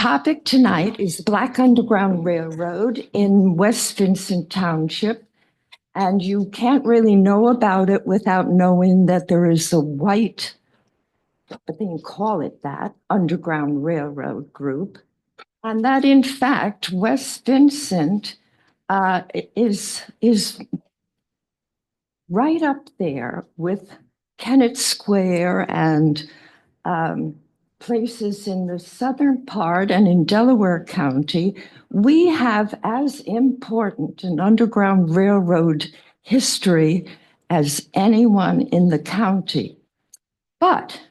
topic tonight is Black Underground Railroad in West Vincent Township. And you can't really know about it without knowing that there is a white, they can call it that, Underground Railroad group. And that in fact, West Vincent is right up there with Kennett Square and places in the southern part and in Delaware County. We have as important an Underground Railroad history as anyone in the county. But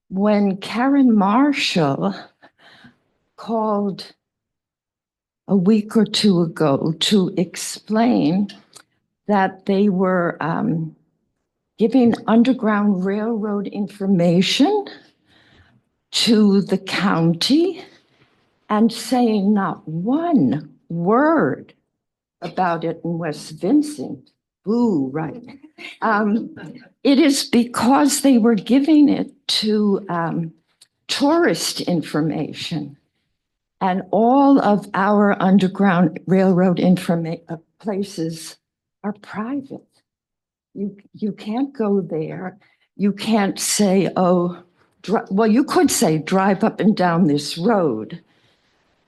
when Karen Marshall called a week or two ago to explain that they were giving Underground Railroad information to the county and saying not one word about it in West Vincent. Ooh, right. It is because they were giving it to tourist information. And all of our Underground Railroad places are private. You can't go there. You can't say, oh, well, you could say drive up and down this road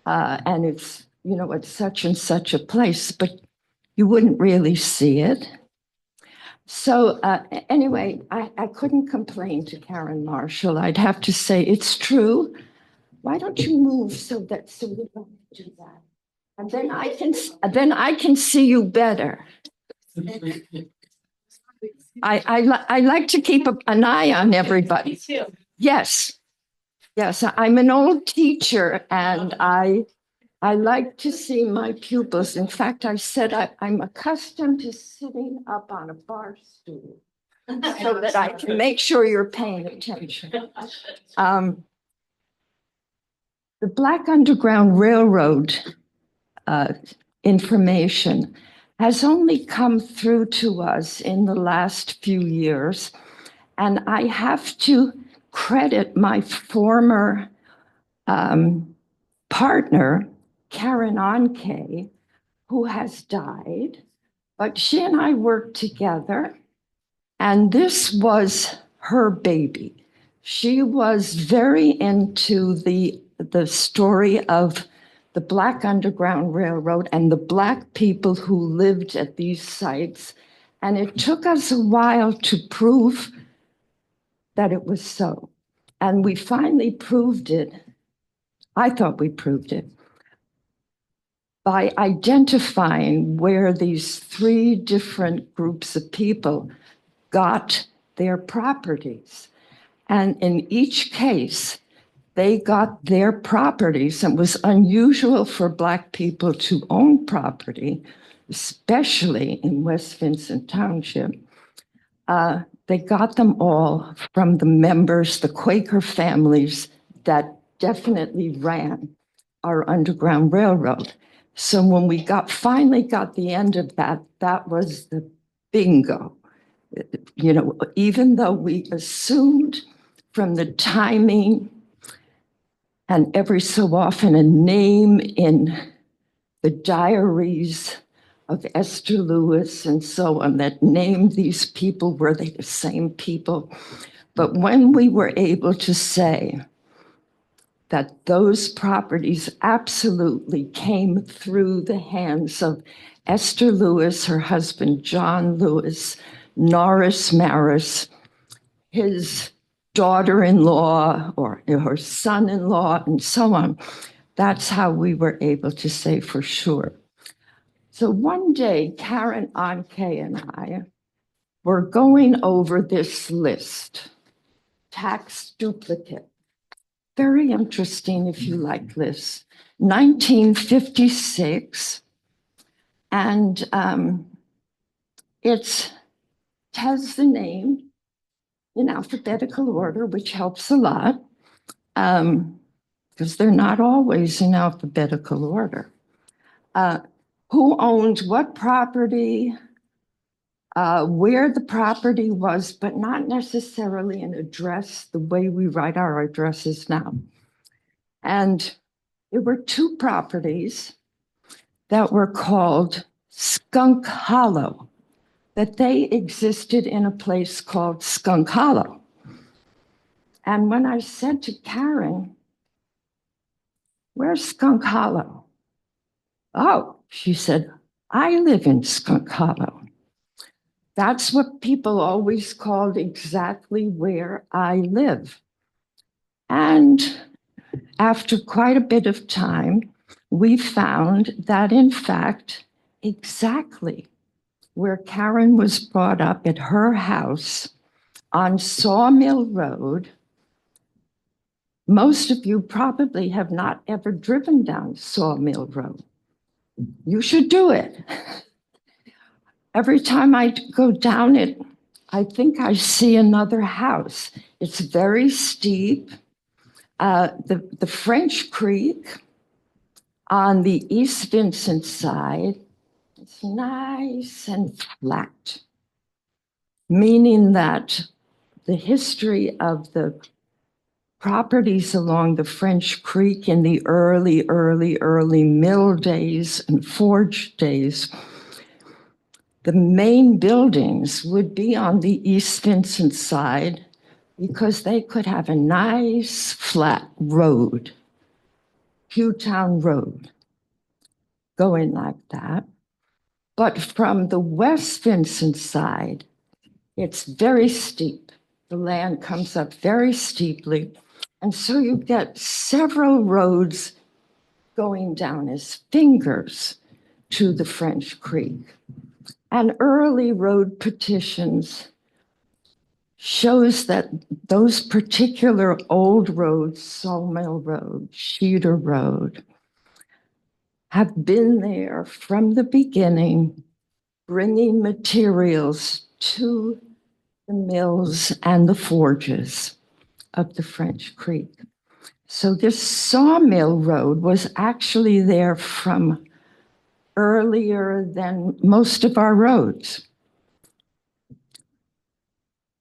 and it's, it's such and such a place, but you wouldn't really see it. So anyway, I couldn't complain to Karen Marshall. I'd have to say, it's true. Why don't you move so we don't do that? And then I can see you better. I like to keep an eye on everybody. Yes. I'm an old teacher and I like to see my pupils. In fact, I said I'm accustomed to sitting up on a bar stool so that I can make sure you're paying attention. The Black Underground Railroad information has only come through to us in the last few years. And I have to credit my former partner, Karen Onke, who has died, but she and I worked together, and this was her baby. She was very into the story of the Black Underground Railroad and the Black people who lived at these sites, and it took us a while to prove that it was so. And we finally proved it. I thought we proved it by identifying where these three different groups of people got their properties. And in each case, they got their properties, and it was unusual for Black people to own property, especially in West Vincent Township. They got them all from the members, the Quaker families that definitely ran our Underground Railroad. So when we finally got the end of that, that was the bingo. Even though we assumed from the timing and every so often a name in the diaries of Esther Lewis and so on that named these people, were they the same people? But when we were able to say that those properties absolutely came through the hands of Esther Lewis, her husband, John Lewis, Norris Maris, his daughter-in-law or her son-in-law, and so on, that's how we were able to say for sure. So one day, Karen Onke and I were going over this list, tax duplicate. Very interesting if you like this. 1956, and it has the name in alphabetical order, which helps a lot, because they're not always in alphabetical order. Who owned what property, where the property was, but not necessarily an address the way we write our addresses now. And there were two properties that were called Skunk Hollow, that they existed in a place called Skunk Hollow. And when I said to Karen, "Where's Skunk Hollow?" "Oh," she said, "I live in Skunk Hollow." That's what people always called exactly where I live. And after quite a bit of time, we found that, in fact, exactly where Karen was brought up at her house on Sawmill Road. Most of you probably have not ever driven down Sawmill Road. You should do it. Every time I go down it, I think I see another house. It's very steep. The French Creek on the East Vincent side, it's nice and flat, meaning that the history of the properties along the French Creek in the early mill days and forge days, the main buildings would be on the East Vincent side because they could have a nice flat road, Pewtown Road, going like that. But from the West Vincent side, it's very steep. The land comes up very steeply. And so you get several roads going down as fingers to the French Creek. And early road petitions shows that those particular old roads, Sawmill Road, Cedar Road, have been there from the beginning, bringing materials to the mills and the forges of the French Creek. So this Sawmill Road was actually there from earlier than most of our roads.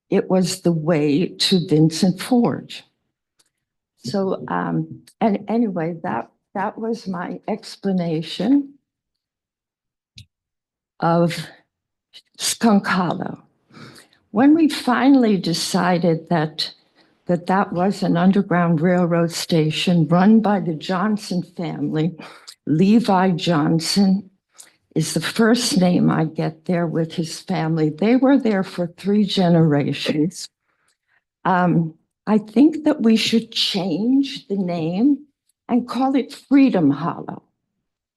It was the way to Vincent Forge. So, and anyway, that was my explanation of Skunk Hollow. When we finally decided that that was an Underground Railroad station run by the Johnson family, Levi Johnson is the first name I get there with his family. They were there for 3 generations. I think that we should change the name and call it Freedom Hollow.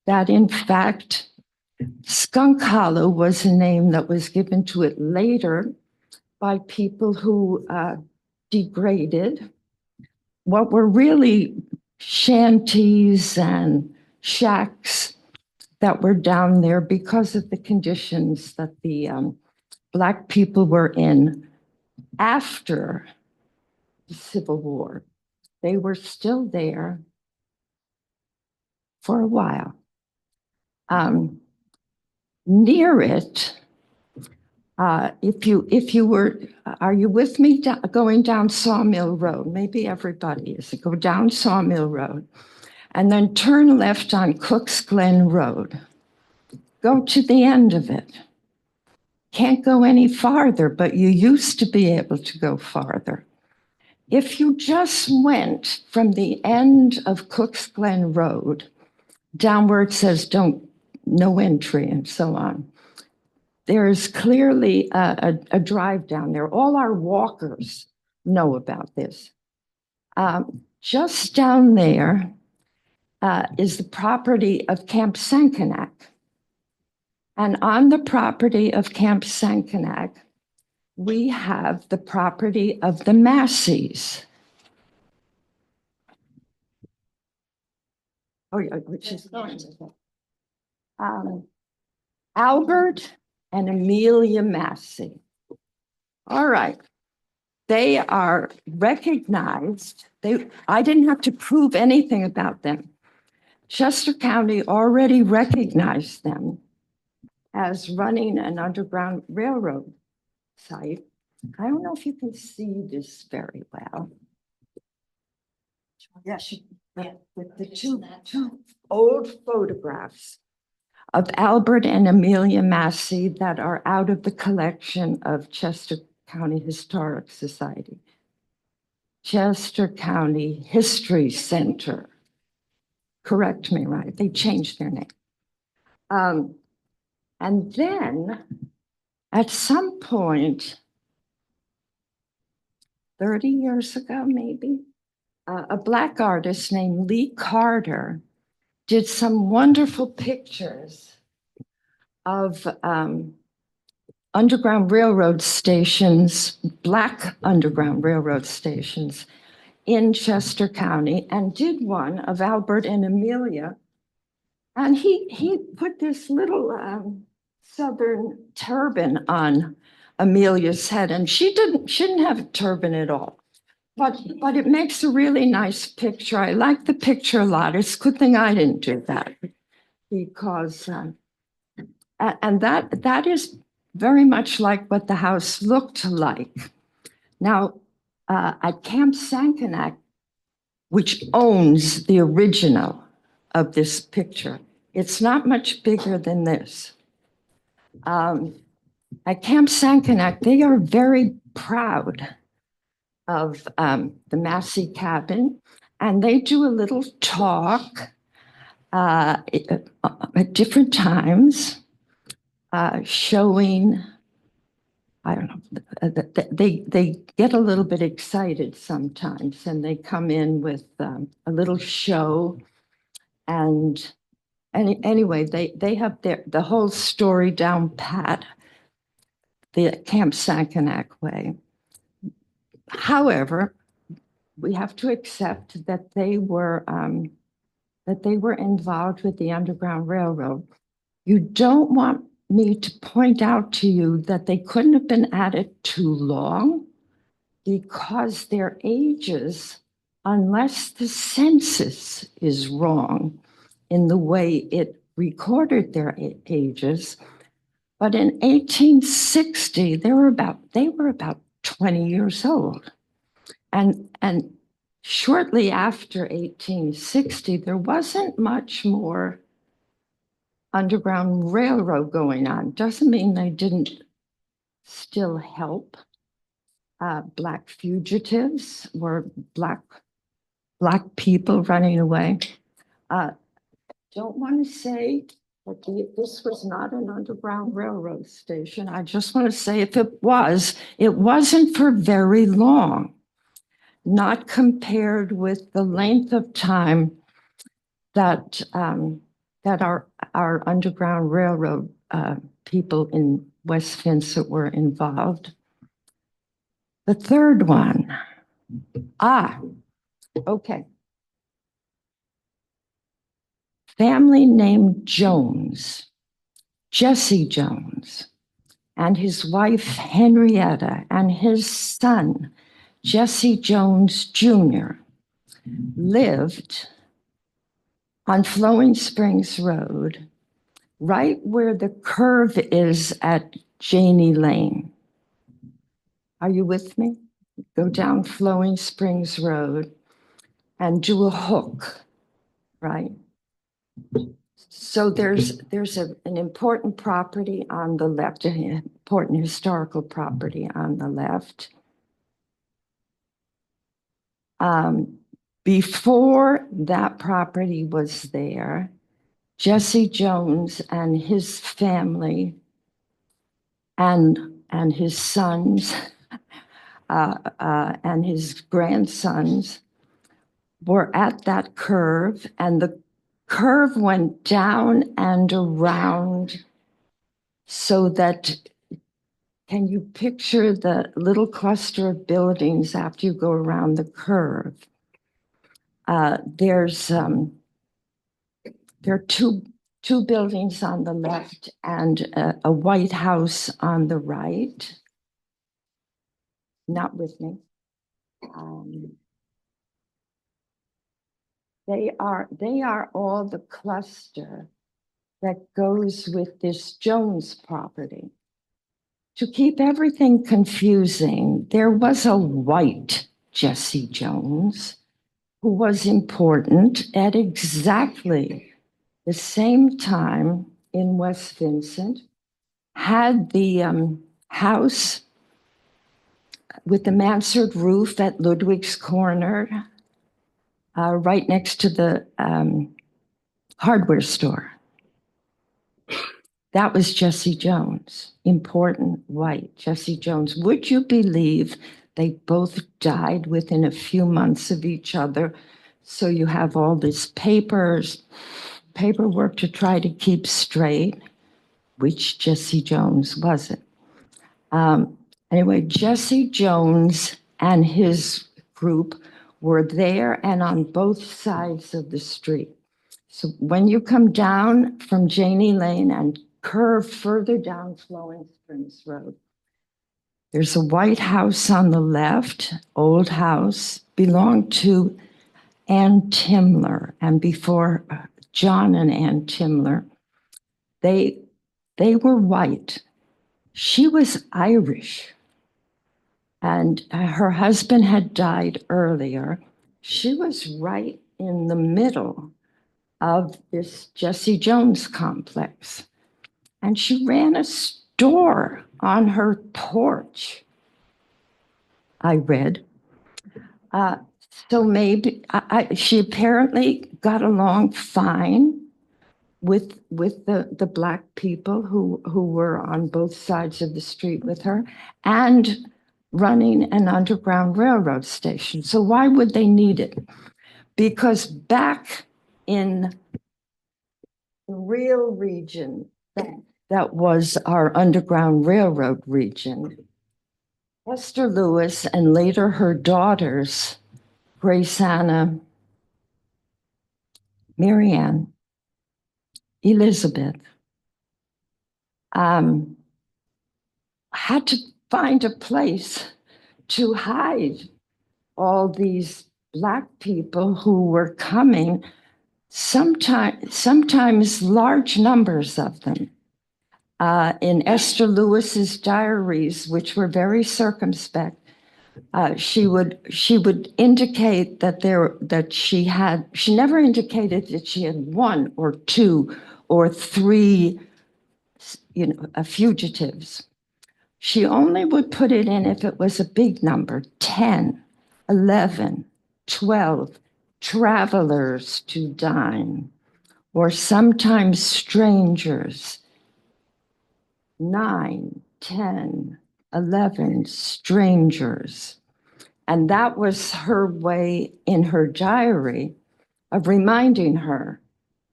That, in fact, Skunk Hollow was a name that was given to it later by people who degraded what were really shanties and shacks that were down there because of the conditions that the Black people were in after the Civil War. They were still there for a while. Near it, if you were, are you with me going down Sawmill Road? Maybe everybody is. Go down Sawmill Road and then turn left on Cook's Glen Road. Go to the end of it. Can't go any farther, but you used to be able to go farther. If you just went from the end of Cook's Glen Road down where it says no entry and so on, there is clearly a drive down there. All our walkers know about this. Just down there is the property of Camp Sankenak. And on the property of Camp Sankenak, we have the property of the Masseys. Oh, yeah, which is going with it. Albert and Amelia Massey. All right. They are recognized. I didn't have to prove anything about them. Chester County already recognized them as running an Underground Railroad site. I don't know if you can see this very well. Yes, the two old photographs of Albert and Amelia Massey that are out of the collection of Chester County Historic Society. Chester County History Center. Correct me, right? They changed their name. And then at some point, 30 years ago, maybe, a Black artist named Lee Carter did some wonderful pictures of Underground Railroad stations, Black Underground Railroad stations in Chester County, and did one of Albert and Amelia. And he put this little Southern turban on Amelia's head, and she didn't have a turban at all. But it makes a really nice picture. I like the picture a lot. It's a good thing I didn't do that, because and that is very much like what the house looked like. Now, at Camp Sankenak, which owns the original of this picture, it's not much bigger than this. At Camp Sankenak, they are very proud of the Massey cabin, and they do a little talk at different times, showing, I don't know, they get a little bit excited sometimes, and they come in with a little show. And anyway, they have the whole story down pat, the Camp Sankenak way. However, we have to accept that they were involved with the Underground Railroad. You don't want me to point out to you that they couldn't have been at it too long, because their ages, unless the census is wrong in the way it recorded their ages, but in 1860 they were about 20 years old. And shortly after 1860, there wasn't much more Underground Railroad going on. Doesn't mean they didn't still help Black fugitives or Black people running away. Don't want to say that this was not an Underground Railroad station. I just want to say, if it was, it wasn't for very long, not compared with the length of time that our Underground Railroad people in West Vincent were involved. The third one. Okay. Family named Jones, Jesse Jones, and his wife Henrietta, and his son, Jesse Jones Jr., lived on Flowing Springs Road, right where the curve is at Janie Lane. Are you with me? Go down Flowing Springs Road and do a hook, right? So there's an important property on the left, an important historical property on the left. Before that property was there, Jesse Jones and his family and his sons and his grandsons were at that curve, and the curve went down and around, so that, can you picture the little cluster of buildings after you go around the curve? There are two buildings on the left and a White House on the right. Not with me. They are all the cluster that goes with this Jones property. To keep everything confusing, there was a white Jesse Jones who was important at exactly the same time in West Vincent, had the house with the mansard roof at Ludwig's Corner, right next to the hardware store. That was Jesse Jones, important white Jesse Jones. Would you believe they both died within a few months of each other? So you have all this paperwork to try to keep straight. Which Jesse Jones was it? Anyway, Jesse Jones and his group were there and on both sides of the street. So when you come down from Janney Lane and curve further down Flowing Springs Road, there's a white house on the left, old house, belonged to Ann Timler. And before John and Ann Timler, they were white. She was Irish. And her husband had died earlier. She was right in the middle of this Jesse Jones complex. And she ran a store on her porch, I read. So maybe she apparently got along fine with the Black people who were on both sides of the street with her and running an Underground Railroad station. So why would they need it? Because back in the real region that was our Underground Railroad region, Esther Lewis and later her daughters, Grace Anna, Marianne, Elizabeth, had to find a place to hide all these Black people who were coming, sometimes large numbers of them. In Esther Lewis's diaries, which were very circumspect, she would indicate that she never indicated that she had one or two or three, fugitives. She only would put it in if it was a big number, 10, 11, 12 travelers to dine, or sometimes strangers, 9, 10, 11 strangers. And that was her way in her diary of reminding her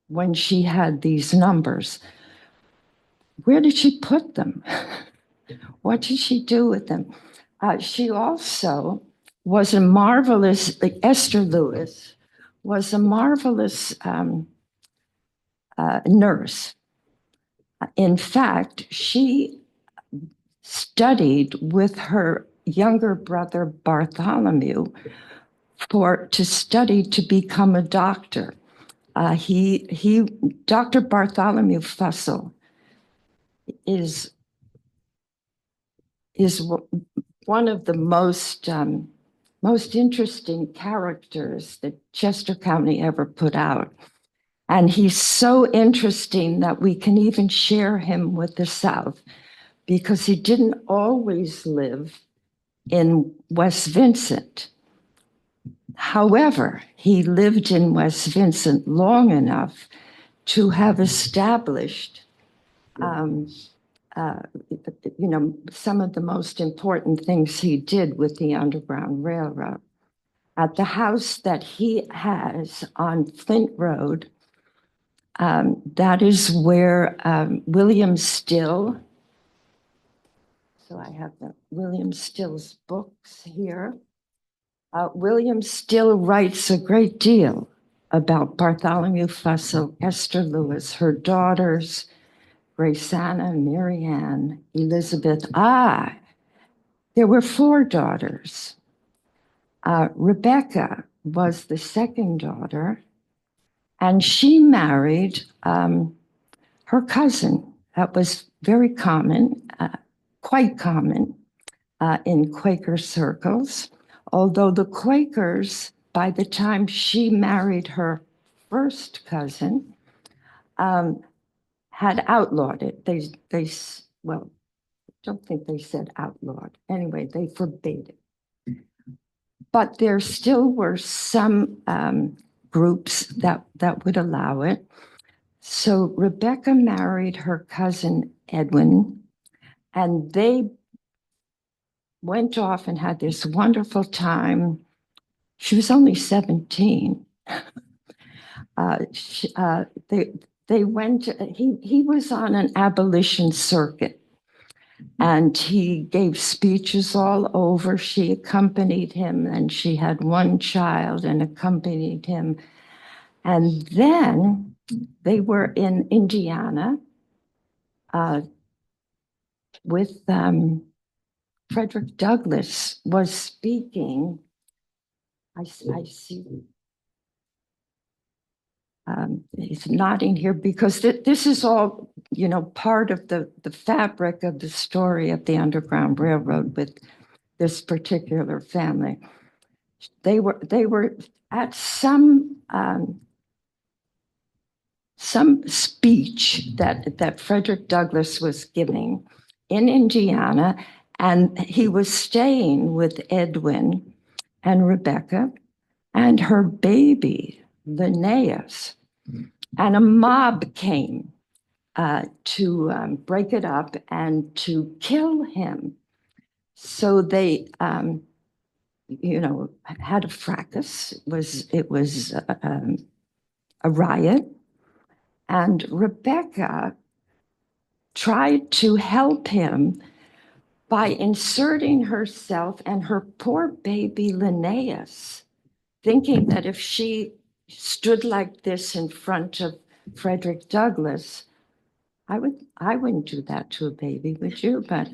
when she had these numbers. Where did she put them? What did she do with them? She also was a marvelous, Esther Lewis was a marvelous nurse. In fact, she studied with her younger brother Bartholomew to study to become a doctor. Dr. Bartholomew Fussell is one of the most interesting characters that Chester County ever put out. And he's so interesting that we can even share him with the South, because he didn't always live in West Vincent. However, he lived in West Vincent long enough to have established some of the most important things he did with the Underground Railroad. At the house that he has on Flint Road, that is where William Still, so I have William Still's books here. William Still writes a great deal about Bartholomew Fussell, Esther Lewis, her daughters, Grace Anna, Marianne, Elizabeth. There were 4 daughters. Rebecca was the second daughter, and she married her cousin. That was very common, quite common in Quaker circles, although the Quakers by the time she married her first cousin, had outlawed it. Well, I don't think they said outlawed. Anyway, they forbade it. But there still were some groups that would allow it. So Rebecca married her cousin Edwin, and they went off and had this wonderful time. She was only 17. They went, he was on an abolition circuit, and he gave speeches all over. She accompanied him, and she had one child and accompanied him. And then they were in Indiana with Frederick Douglass was speaking. I see. He's nodding here because this is all, part of the fabric of the story of the Underground Railroad with this particular family. They were at some speech that Frederick Douglass was giving in Indiana, and he was staying with Edwin and Rebecca and her baby, Linnaeus. And a mob came to break it up and to kill him. So they, had a fracas. It was a riot. And Rebecca tried to help him by inserting herself and her poor baby Linnaeus, thinking that if she stood like this in front of Frederick Douglass, I wouldn't do that to a baby, would you? But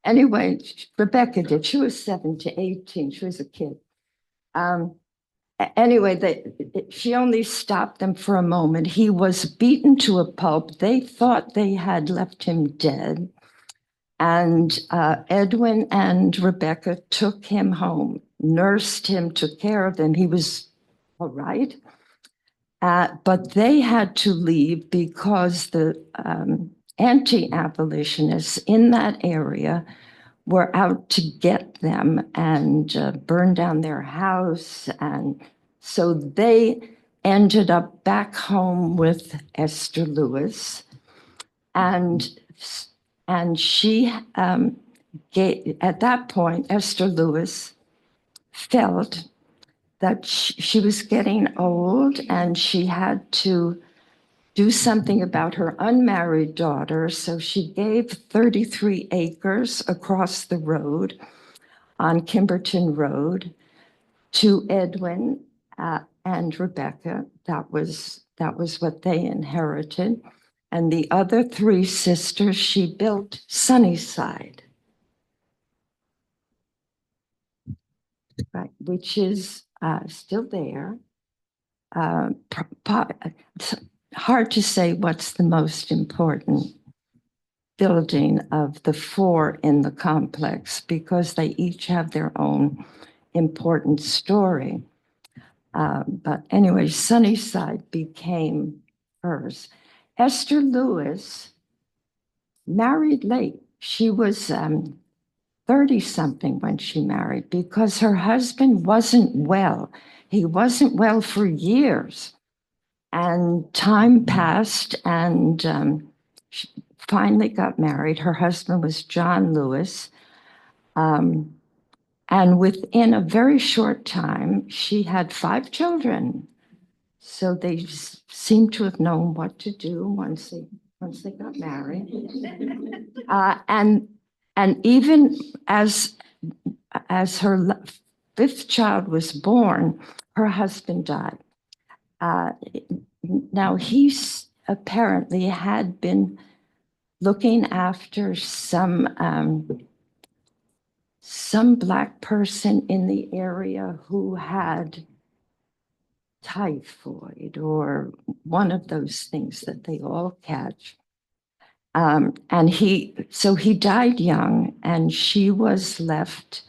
anyway, Rebecca did. She was 7 to 18. She was a kid. Anyway, she only stopped them for a moment. He was beaten to a pulp. They thought they had left him dead. And Edwin and Rebecca took him home, nursed him, took care of him. He was all right. But they had to leave because the anti-abolitionists in that area were out to get them and burn down their house. And so they ended up back home with Esther Lewis. And she at that point, Esther Lewis felt that she was getting old and she had to do something about her unmarried daughter. So she gave 33 acres across the road on Kimberton Road to Edwin and Rebecca. That was what they inherited. And the other 3 sisters, she built Sunnyside, right, which is still there. It's hard to say what's the most important building of the 4 in the complex because they each have their own important story. But anyway, Sunnyside became hers. Esther Lewis married late. She was 30-something when she married because her husband wasn't well. He wasn't well for years. And time passed and she finally got married. Her husband was John Lewis. And within a very short time, she had 5 children. So they seemed to have known what to do once they got married. And even as her 5th child was born, her husband died. Now he apparently had been looking after some Black person in the area who had typhoid or one of those things that they all catch. And he died young, and she was left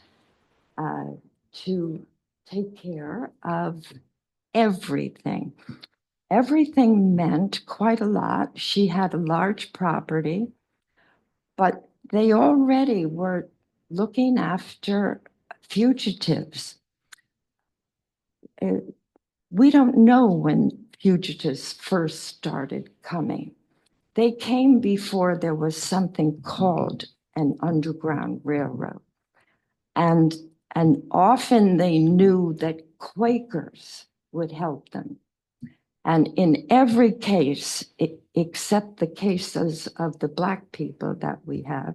to take care of everything. Everything meant quite a lot. She had a large property, but they already were looking after fugitives. We don't know when fugitives first started coming. They came before there was something called an underground railroad. And, and often they knew that Quakers would help them. And in every case, except the cases of the Black people that we have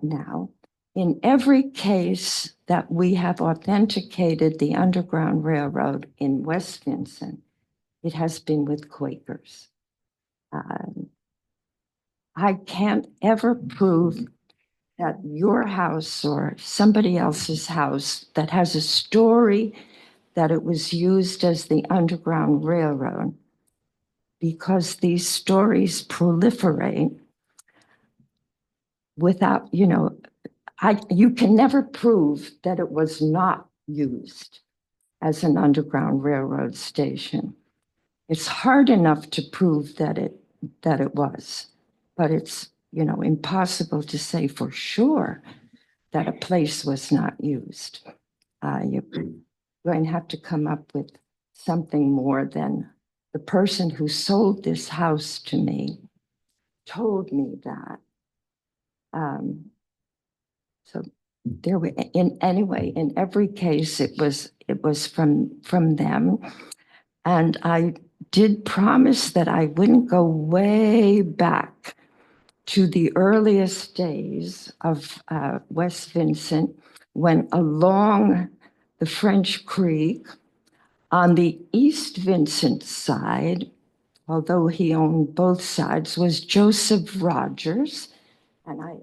now, in every case that we have authenticated the Underground Railroad in West Vincent, it has been with Quakers. I can't ever prove that your house or somebody else's house that has a story that it was used as the Underground Railroad, because these stories proliferate without, you can never prove that it was not used as an Underground Railroad station. It's hard enough to prove that it was, but it's, impossible to say for sure that a place was not used. You're going to have to come up with something more than the person who sold this house to me told me that. So there we, in every case, it was from them. And I did promise that I wouldn't go way back to the earliest days of West Vincent, when along the French Creek on the East Vincent side, although he owned both sides, was Joseph Rogers. And I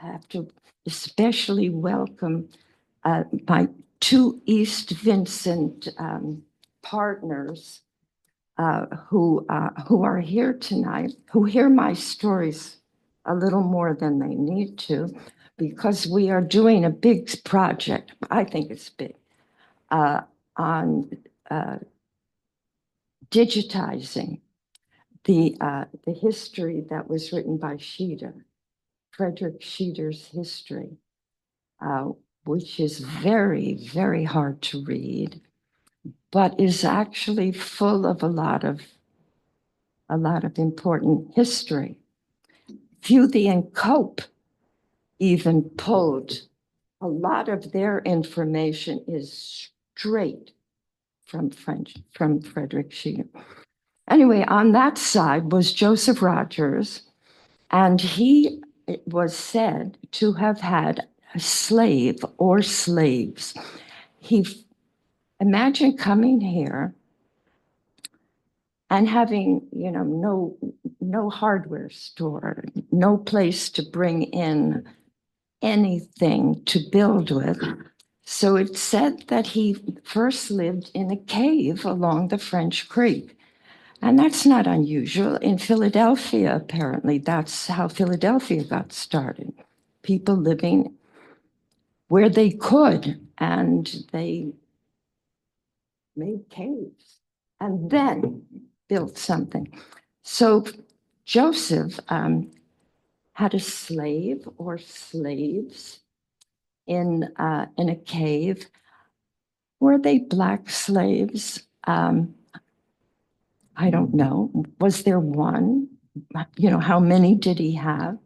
have to especially welcome my two East Vincent partners who are here tonight, who hear my stories a little more than they need to, because we are doing a big project, I think it's big, on digitizing the history that was written by Sheeter, Frederick Sheeter's history, which is very, very hard to read, but is actually full of a lot of important history. Fewthy and Cope even pulled a lot of their information is straight from Frederick Sheeter. Anyway, on that side was Joseph Rogers, and he was said to have had a slave or slaves. Imagine coming here and having, no hardware store, no place to bring in anything to build with. So it's said that he first lived in a cave along the French Creek. And that's not unusual. In Philadelphia, apparently, that's how Philadelphia got started. People living where they could, and they made caves and then built something. So Joseph had a slave or slaves in a cave. Were they Black slaves? I don't know. Was there one? How many did he have?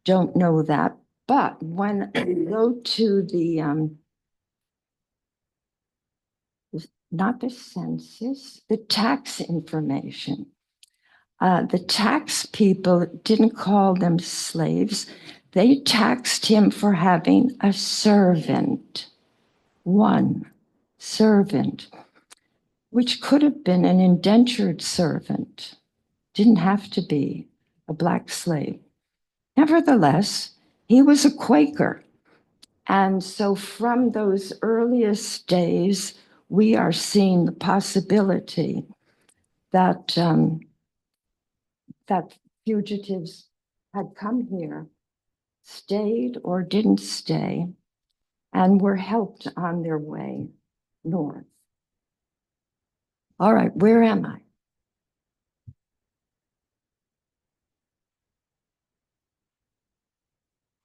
Don't know that. But when you go to the, not the census, the tax information, the tax people didn't call them slaves. They taxed him for having a servant, one servant, which could have been an indentured servant, didn't have to be a Black slave. Nevertheless, he was a Quaker. And so from those earliest days, we are seeing the possibility that, that fugitives had come here, stayed or didn't stay, and were helped on their way. north. All right, where am I?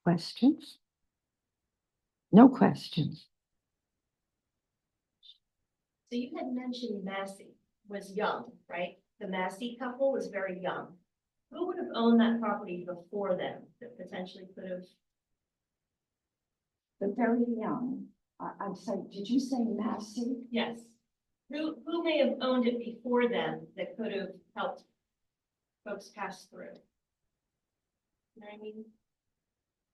Questions? No questions. So you had mentioned Massey was young, right? The Massey couple was very young. Who would have owned that property before them that potentially could have? The very young. I'm sorry, did you say Massey? Yes. Who may have owned it before them that could have helped folks pass through? You know what I mean?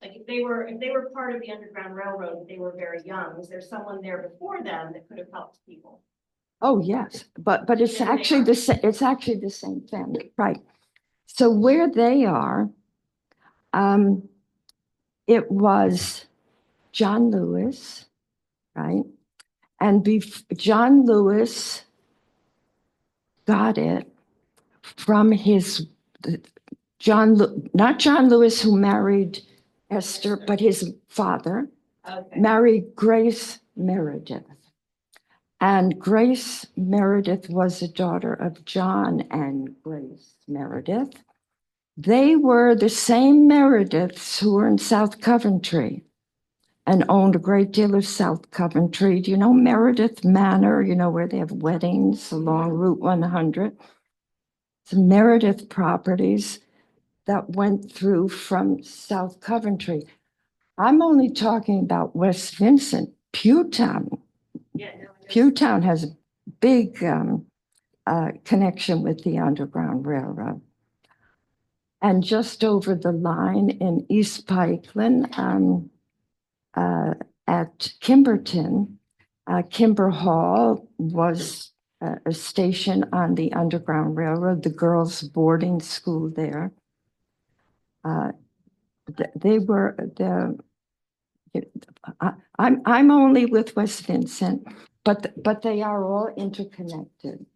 Like if they were part of the Underground Railroad, but they were very young, was there someone there before them that could have helped people? Oh, yes, but it's Yeah, they actually are. it's actually the same family, right? So where they are, it was John Lewis, right? And John Lewis got it from his not John Lewis who married Esther, but his father married Grace Meredith. And Grace Meredith was a daughter of John and Grace Meredith. They were the same Merediths who were in South Coventry and owned a great deal of South Coventry. Do you know Meredith Manor, you know, where they have weddings along Route 100? It's Meredith properties that went through from South Coventry. I'm only talking about West Vincent. Pewtown. Pewtown has a big connection with the Underground Railroad. And just over the line in East Pikeland, at Kimberton, Kimber Hall was a station on the Underground Railroad, the girls' boarding school there. They were the. I'm only with West Vincent, but they are all interconnected.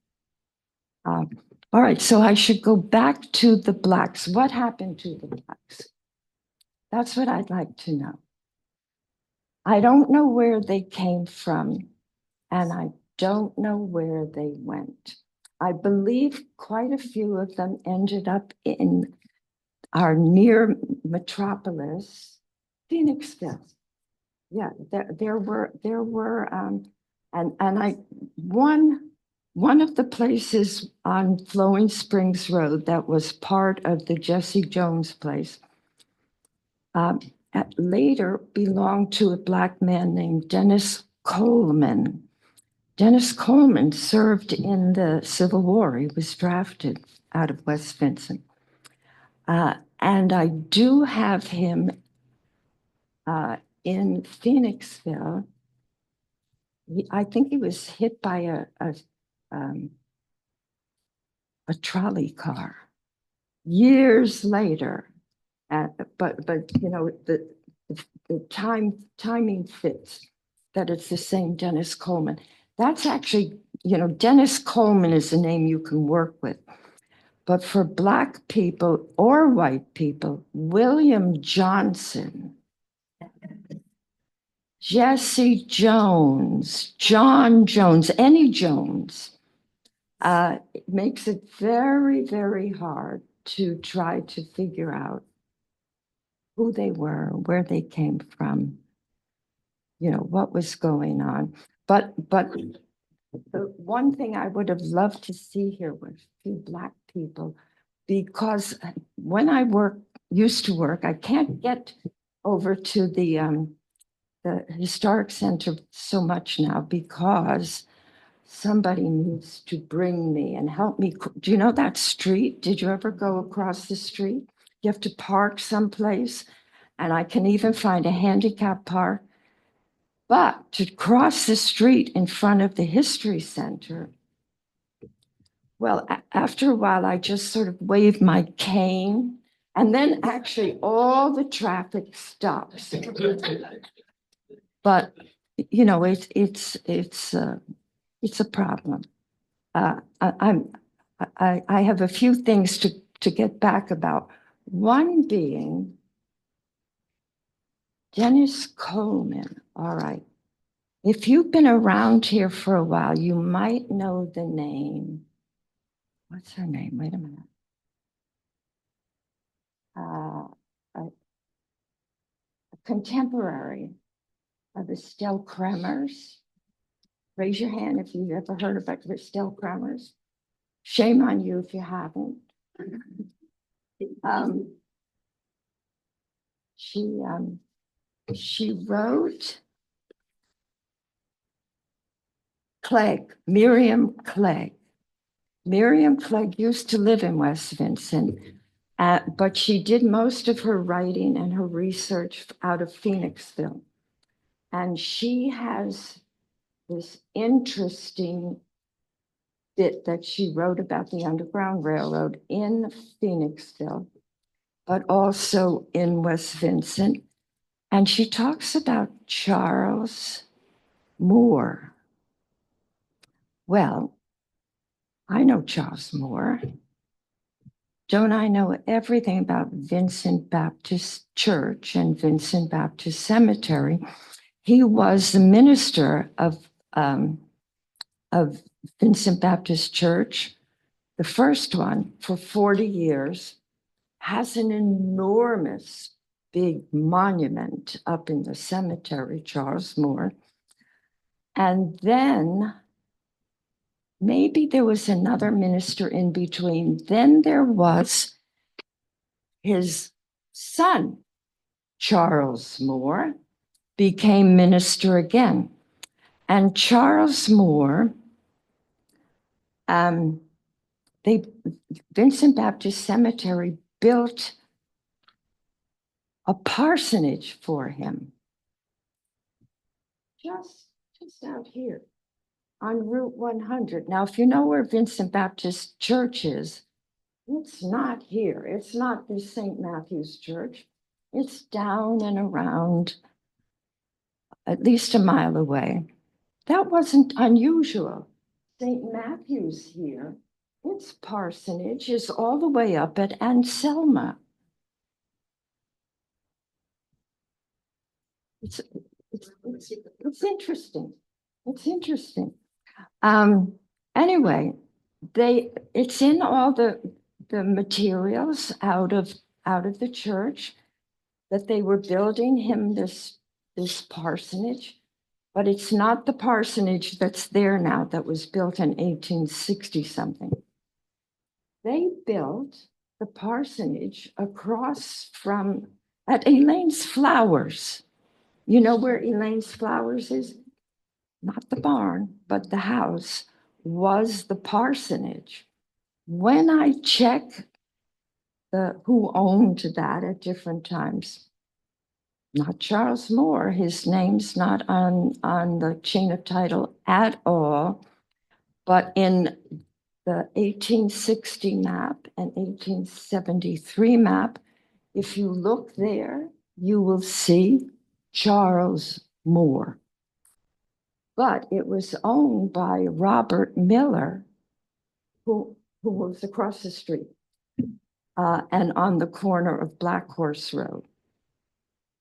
All right, so I should go back to the blacks. What happened to the blacks? That's what I'd like to know. I don't know where they came from, and I don't know where they went. I believe quite a few of them ended up in our near metropolis, Phoenixville. Yeah, there were, and one of the places on Flowing Springs Road that was part of the Jesse Jones place later belonged to a Black man named Dennis Coleman. Dennis Coleman served in the Civil War. He was drafted out of West Vincent. And I do have him in Phoenixville. I think he was hit by a trolley car years later. But you know, the timing fits that it's the same Dennis Coleman. That's actually, you know, Dennis Coleman is a name you can work with. But for Black people or white people, William Johnson, Jesse Jones, John Jones, any Jones, it makes it very, very hard to try to figure out who they were, where they came from, you know, what was going on. But the one thing I would have loved to see here was a few Black people, because when I used to work, I can't get over to the historic center so much now because somebody needs to bring me and help me. Do you know that street? Did you ever go across the street? You have to park someplace, and I can even find a handicap park. But to cross the street in front of the History Center, well, after a while, I just sort of wave my cane, and then actually all the traffic stops. But you know, it's a problem. I have a few things to get back about. One being Dennis Coleman. All right. If you've been around here for a while, you might know the name. What's her name? Wait a minute. A contemporary of Estelle Kremers. Raise your hand if you've ever heard about Estelle Kremers. Shame on you if you haven't. She wrote Clegg, Miriam Clegg. Miriam Clegg used to live in West Vincent, but she did most of her writing and her research out of Phoenixville. And she has this interesting bit that she wrote about the Underground Railroad in Phoenixville, but also in West Vincent. And she talks about Charles Moore. Well, I know Charles Moore. Don't I know everything about Vincent Baptist Church and Vincent Baptist Cemetery? He was the minister of Vincent Baptist Church, the first one, for 40 years, has an enormous big monument up in the cemetery, Charles Moore. And then maybe there was another minister in between. Then there was his son, Charles Moore, became minister again. And Charles Moore, Vincent Baptist Cemetery built a parsonage for him. Just out here on Route 100. Now, if you know where Vincent Baptist Church is, it's not here. It's not the St. Matthew's Church. It's down and around, at least a mile away. That wasn't unusual. St. Matthew's here, its parsonage is all the way up at Anselma. It's interesting. It's interesting. Anyway, it's in all the materials out of the church that they were building him this parsonage, but it's not the parsonage that's there now that was built in 1860 something. They built the parsonage across from at Elaine's Flowers. You know where Elaine's Flowers is? Not the barn, but the house was the parsonage. When I check who owned that at different times, not Charles Moore, his name's not on the chain of title at all, but in the 1860 map and 1873 map, if you look there, you will see Charles Moore. But it was owned by Robert Miller, who was across the street and on the corner of Black Horse Road.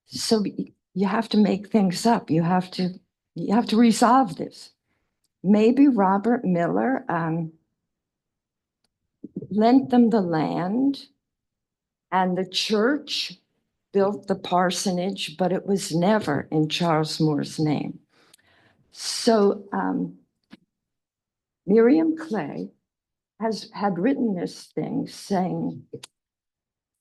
So you have to make things up. You have to resolve this. Maybe Robert Miller lent them the land, and the church built the parsonage, but it was never in Charles Moore's name. So Miriam Clegg had written this thing saying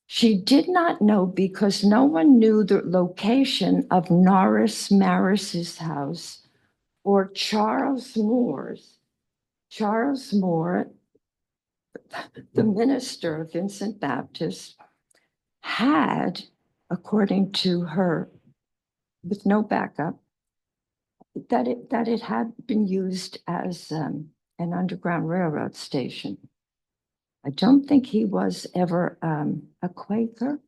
she did not know because no one knew the location of Norris Maris's house or Charles Moore's. Charles Moore, the minister of Vincent Baptist, had, according to her, with no backup, that it had been used as an Underground Railroad station. I don't think he was ever a Quaker,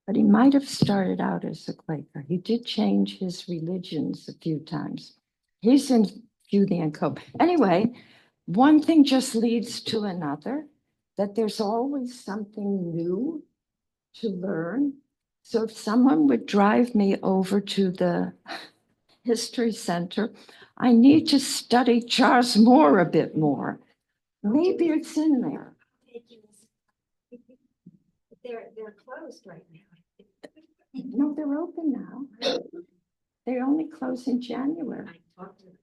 but he might have started out as a Quaker. He did change his religions a few times. He's in Futhi Co. Anyway, one thing just leads to another, that there's always something new to learn. So if someone would drive me over to the History Center. I need to study Charles Moore a bit more. Maybe it's in there. They're closed right now. No, they're open now. They only close in January. I talked to them.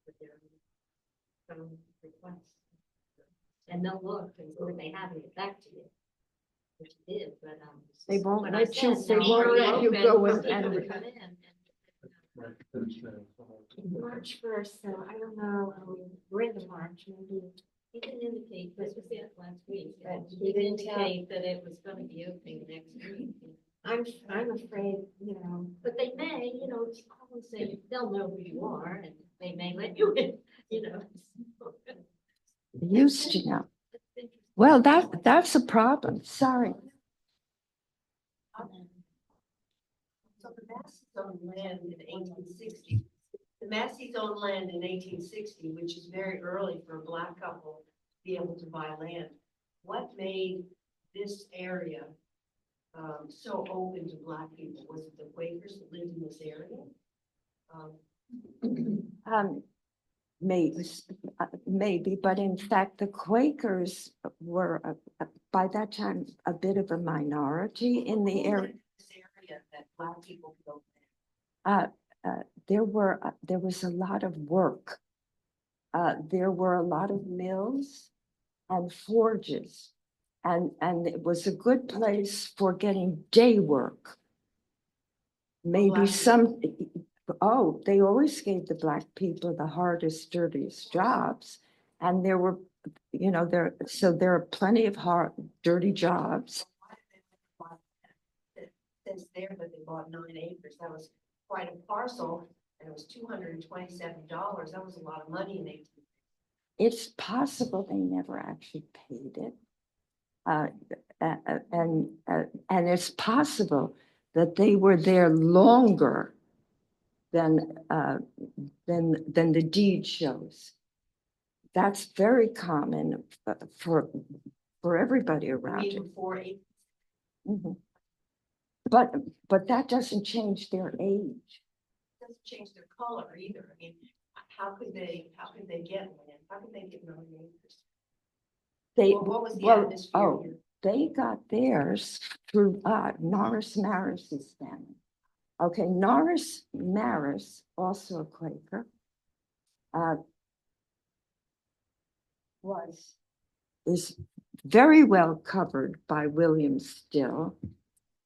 With their, requests. And they'll look and see what they have and get back to you. Which they did, but, They won't when I let you, said, they no, won't we're let you open, go in people and would come in and- March 1st, so I don't know, we're in the March, maybe. He didn't indicate, this was it last week, but he didn't indicate that it was gonna be opening next week. I'm afraid, but they may, call and say, they'll know who you are, and they may let you in, used to know. Well, that's a problem. Sorry. So the Massey's owned land in 1860. The Massey's owned land in 1860, which is very early for a Black couple to be able to buy land. What made this area so open to Black people? Was it the Quakers that lived in this area? Maybe, but in fact, the Quakers were by that time a bit of a minority in the area. This area that Black people could open. There was a lot of work. There were a lot of mills and forges, and it was a good place for getting day work. Maybe they always gave the Black people the hardest, dirtiest jobs, and there were, there are plenty of hard, dirty jobs. Since there, but they bought 9 acres. That was quite a parcel, and it was $227. That was a lot of money in 18. It's possible they never actually paid it, and it's possible that they were there longer than the deed shows. That's very common for everybody around it. Before 8. Mhm. But that doesn't change their age. Doesn't change their color either. I mean, how could they get land? How could they get 9 acres? What was the atmosphere here? They got theirs through Norris Maris's family. Okay, Norris Maris, also a Quaker, is very well covered by William Still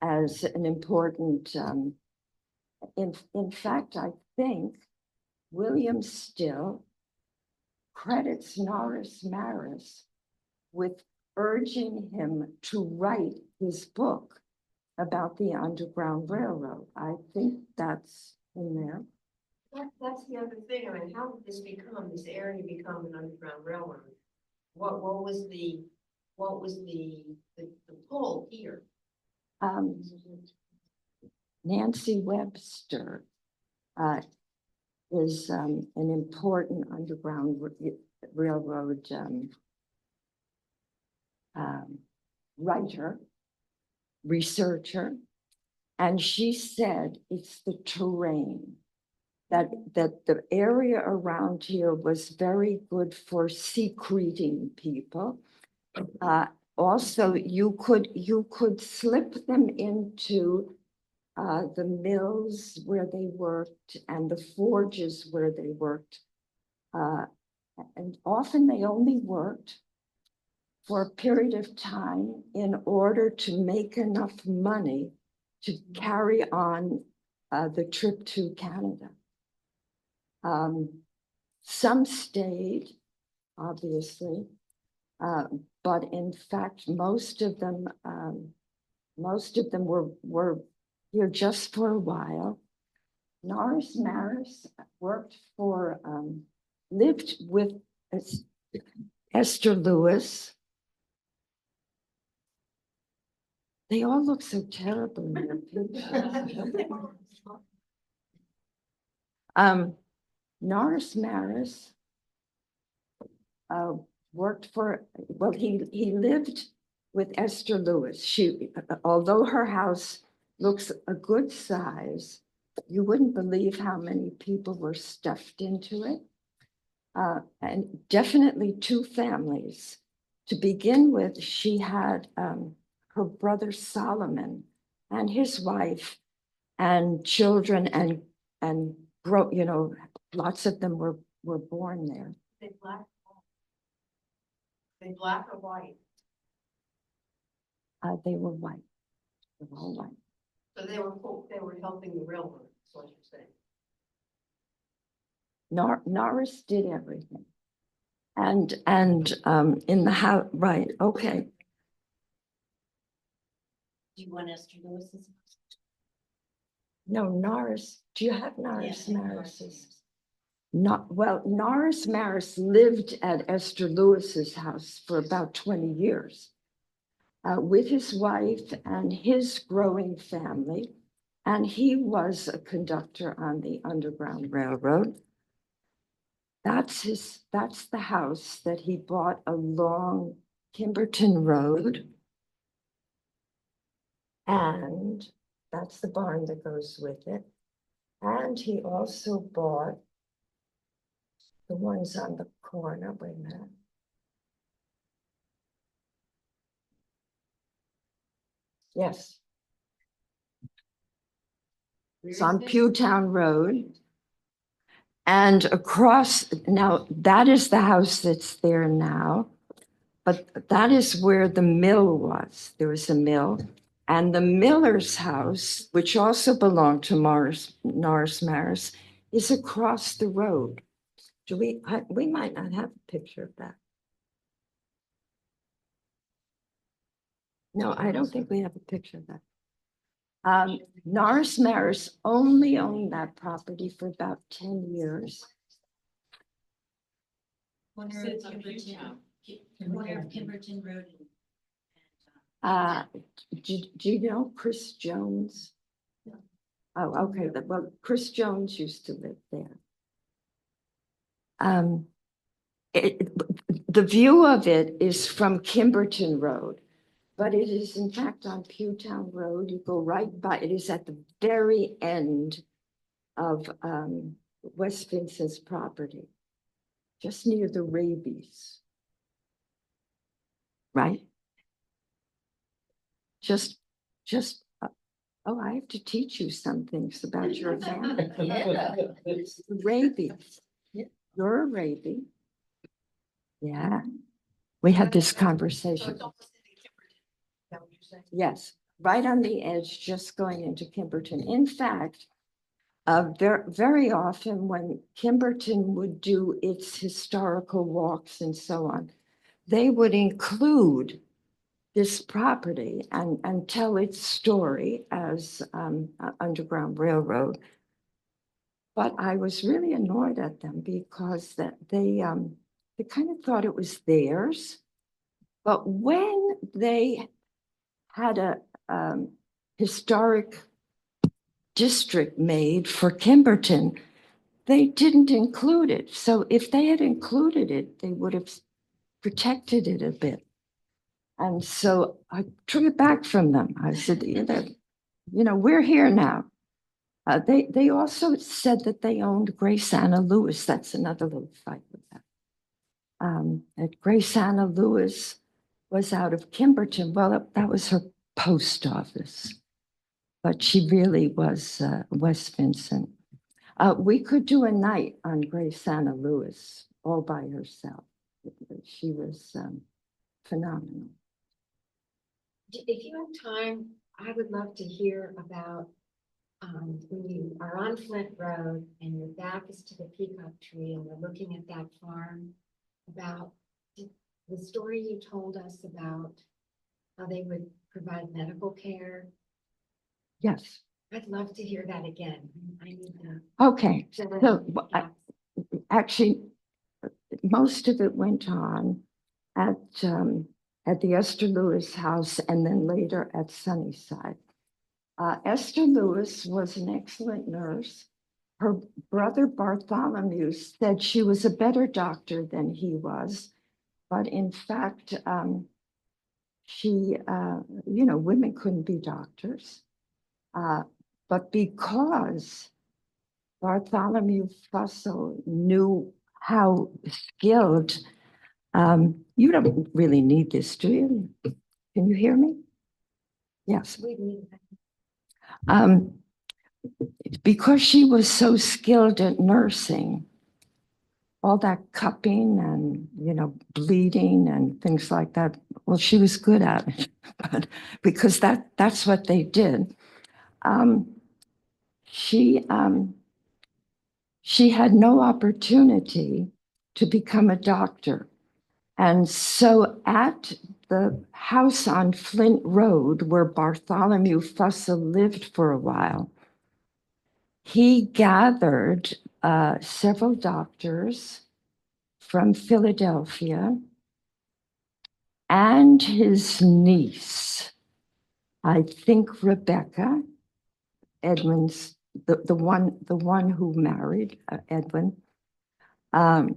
as an important, in fact, I think William Still credits Norris Maris with urging him to write his book about the Underground Railroad. I think that's in there. That's the other thing. I mean, how did this area become an Underground Railroad? What was the pull here? Nancy Webster is an important Underground Railroad writer, researcher, and she said it's the terrain, that the area around here was very good for secreting people. Also, you could slip them into the mills where they worked and the forges where they worked. And often they only worked for a period of time in order to make enough money to carry on the trip to Canada. Some stayed, obviously, but in fact, most of them were here just for a while. Norris Maris lived with Esther Lewis. They all look so terrible in their pictures. Norris Maris worked for, he lived with Esther Lewis. Although her house looks a good size, you wouldn't believe how many people were stuffed into it. And definitely two families. To begin with, she had her brother Solomon and his wife and children and lots of them were born there. They black? They black or white? They were white. They were all white. So they were helping the railroad, is what you're saying. Norris did everything. And in the house, right, okay. Do you want Esther Lewis's? No, Norris, do you have Norris Yeah, Maris's? Norris Maris lived at Esther Lewis's house for about 20 years with his wife and his growing family. And he was a conductor on the Underground Railroad. That's the house that he bought along Kimberton Road. And that's the barn that goes with it. And he also bought the ones on the corner. Wait a minute. Yes. It's on Pewtown Road. And across, now that is the house that's there now, but that is where the mill was. There was a mill. And the miller's house, which also belonged to Norris Maris, is across the road. We might not have a picture of that. No, I don't think we have a picture of that. Norris Maris only owned that property for about 10 years. Corner of Kimberton Road. Do you know Chris Jones? No. Oh, okay. Well, Chris Jones used to live there. The view of it is from Kimberton Road, but it is in fact on Pewtown Road. You go right by, it is at the very end of West Vincent's property, just near the rabies. Right? Just, oh, I have to teach you some things about your family. Rabies. You're a rabie. Yeah. We had this conversation. Yes, right on the edge, just going into Kimberton. In fact, very often when Kimberton would do its historical walks and so on, they would include this property and tell its story as Underground Railroad. But I was really annoyed at them because they kind of thought it was theirs. But when they had a historic district made for Kimberton, they didn't include it. So if they had included it, they would have protected it a bit. And so I took it back from them. I said, we're here now. They also said that they owned Grace Anna Lewis. That's another little fight with that. That Grace Anna Lewis was out of Kimberton. Well, that was her post office, but she really was West Vincent. We could do a night on Grace Anna Lewis all by herself. She was phenomenal. If you have time, I would love to hear about when you are on Flint Road and your back is to the peacock tree and we're looking at that farm, about the story you told us about how they would provide medical care. Yes. I'd love to hear that again. I need to. Okay. So actually, most of it went on at the Esther Lewis house and then later at Sunnyside. Esther Lewis was an excellent nurse. Her brother Bartholomew said she was a better doctor than he was, but in fact, she, women couldn't be doctors. But because Bartholomew Fussell knew how skilled, you don't really need this, do you? Can you hear me? Yes. Um, because she was so skilled at nursing, all that cupping and, bleeding and things like that, well, she was good at it, but because that's what they did. She had no opportunity to become a doctor. And so at the house on Flint Road, where Bartholomew Fussell lived for a while, he gathered several doctors from Philadelphia and his niece, I think Rebecca, Edwin's, the one who married Edwin, and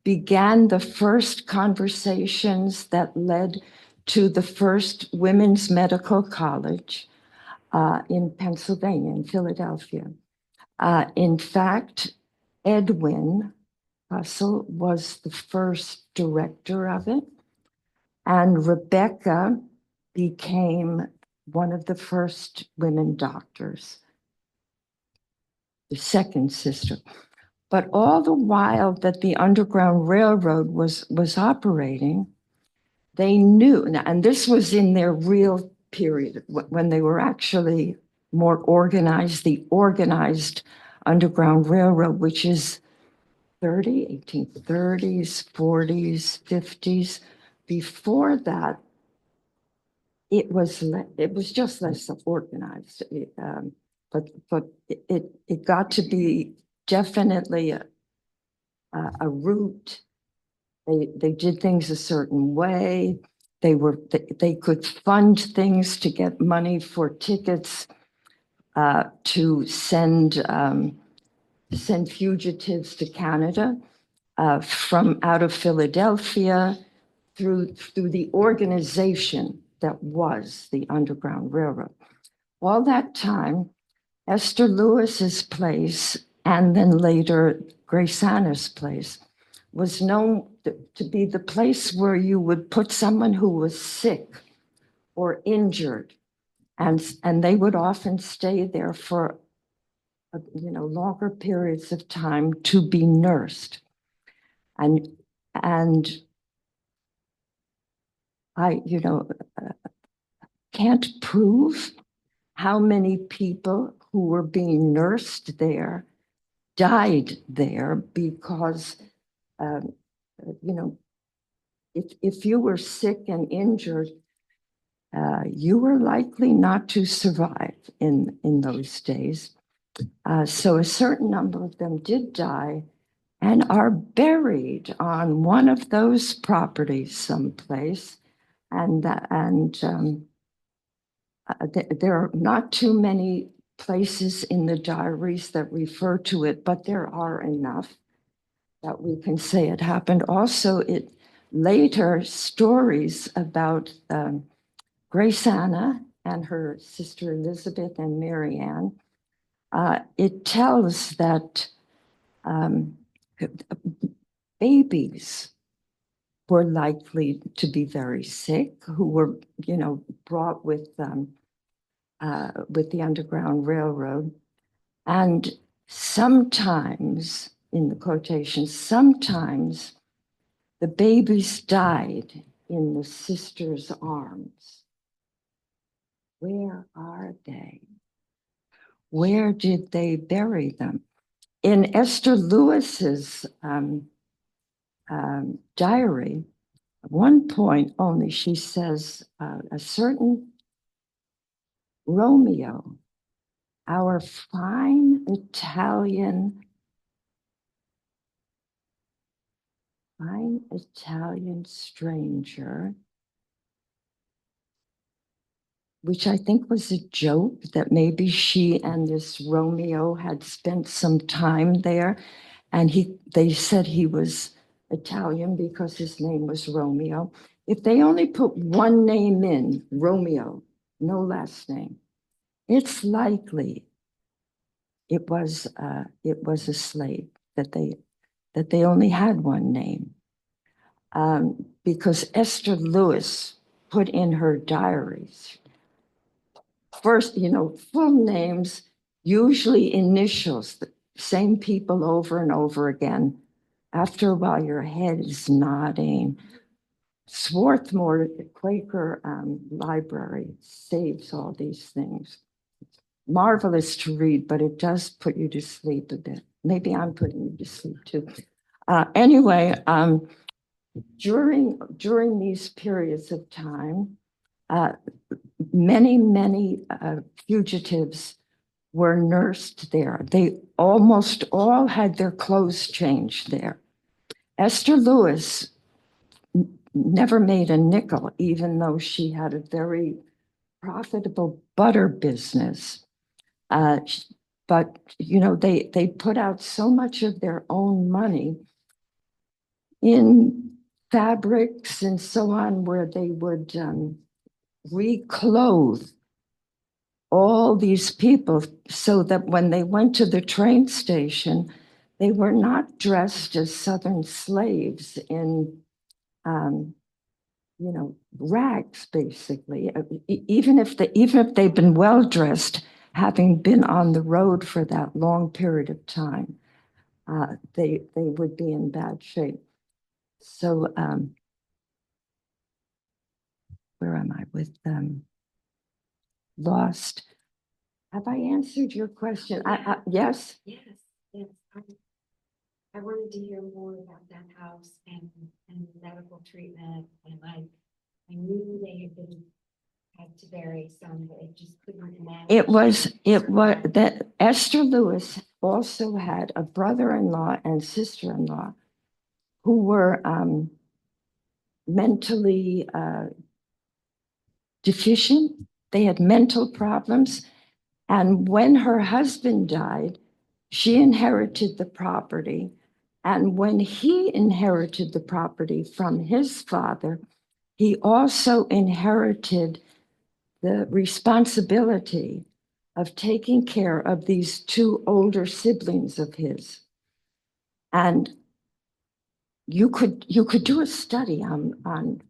began the first conversations that led to the first women's medical college in Pennsylvania, in Philadelphia. In fact, Edwin Fussell was the first director of it, and Rebecca became one of the first women doctors, the second sister. But all the while that the Underground Railroad was operating, they knew, and this was in their real period, when they were actually more organized, the organized Underground Railroad, which is 1830s, 40s, 50s. Before that, it was just less organized. But it got to be definitely a route. They did things a certain way. They could fund things to get money for tickets to send fugitives to Canada from out of Philadelphia through the organization that was the Underground Railroad. All that time, Esther Lewis's place, and then later Grace Anna's place, was known to be the place where you would put someone who was sick or injured, and they would often stay there for longer periods of time to be nursed. And I can't prove how many people who were being nursed there died there because if you were sick and injured, you were likely not to survive in those days. So a certain number of them did die and are buried on one of those properties someplace. And there are not too many places in the diaries that refer to it, but there are enough that we can say it happened. Also, later stories about Grace Anna and her sister Elizabeth and Mary Ann, it tells that babies were likely to be very sick, who were, brought with the Underground Railroad. And sometimes, in the quotations, sometimes the babies died in the sisters' arms. Where are they? Where did they bury them? In Esther Lewis's diary, at one point only, she says a certain Romeo, our fine Italian stranger, which I think was a joke that maybe she and this Romeo had spent some time there. And they said he was Italian because his name was Romeo. if they only put one name in, Romeo, no last name, it's likely it was a slave that they only had one name. Because Esther Lewis put in her diaries, first, full names, usually initials, the same people over and over again. After a while, your head is nodding. Swarthmore Quaker Library saves all these things. Marvelous to read, but it does put you to sleep a bit. Maybe I'm putting you to sleep too. Anyway, during these periods of time, many fugitives were nursed there. They almost all had their clothes changed there. Esther Lewis never made a nickel, even though she had a very profitable butter business. But they put out so much of their own money in fabrics and so on, where they would reclothe all these people so that when they went to the train station, they were not dressed as Southern slaves in, rags, basically. Even if they've been well dressed, having been on the road for that long period of time, they would be in bad shape. So, where am I with lost? Have I answered your question? Yes. Yes, yes. I wanted to hear more about that house and medical treatment, and I knew they had to bury some, but I just couldn't imagine. It was that Esther Lewis also had a brother-in-law and sister-in-law who were mentally deficient. They had mental problems. And when her husband died, she inherited the property. And when he inherited the property from his father, he also inherited the responsibility of taking care of these two older siblings of his. And you could do a study on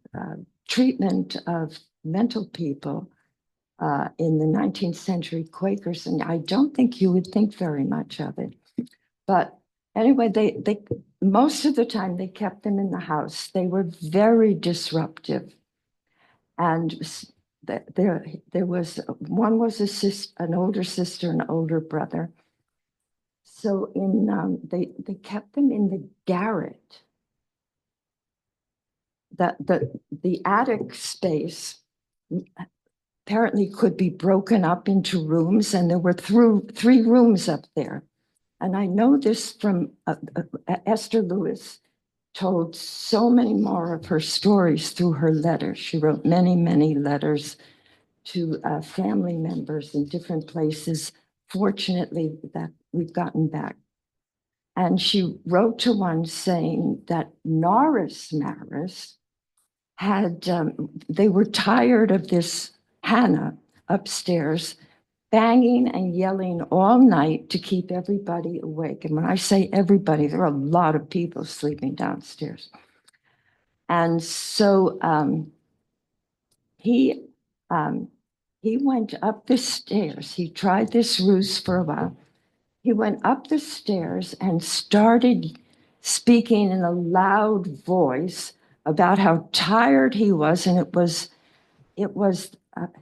treatment of mental people in the 19th century Quakers, and I don't think you would think very much of it. But anyway, they most of the time they kept them in the house. They were very disruptive, and there was one was an older sister, an older brother. So they kept them in the garret. The attic space apparently could be broken up into rooms, and there were three rooms up there. And I know this from Esther Lewis told so many more of her stories through her letters. She wrote many letters to family members in different places, fortunately, that we've gotten back. And she wrote to one saying that Norris Maris had, they were tired of this Hannah upstairs banging and yelling all night to keep everybody awake. And when I say everybody, there are a lot of people sleeping downstairs. And so he went up the stairs. He tried this ruse for a while. He went up the stairs and started speaking in a loud voice about how tired he was, and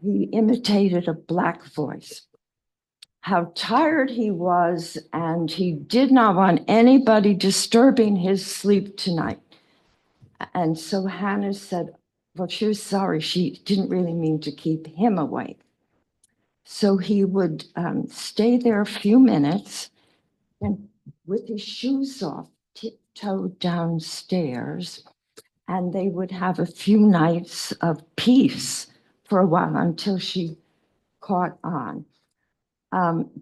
he imitated a black voice. How tired he was, and he did not want anybody disturbing his sleep tonight. And so Hannah said, well, she was sorry. She didn't really mean to keep him awake. So he would stay there a few minutes, and with his shoes off, tiptoe downstairs, and they would have a few nights of peace for a while until she caught on.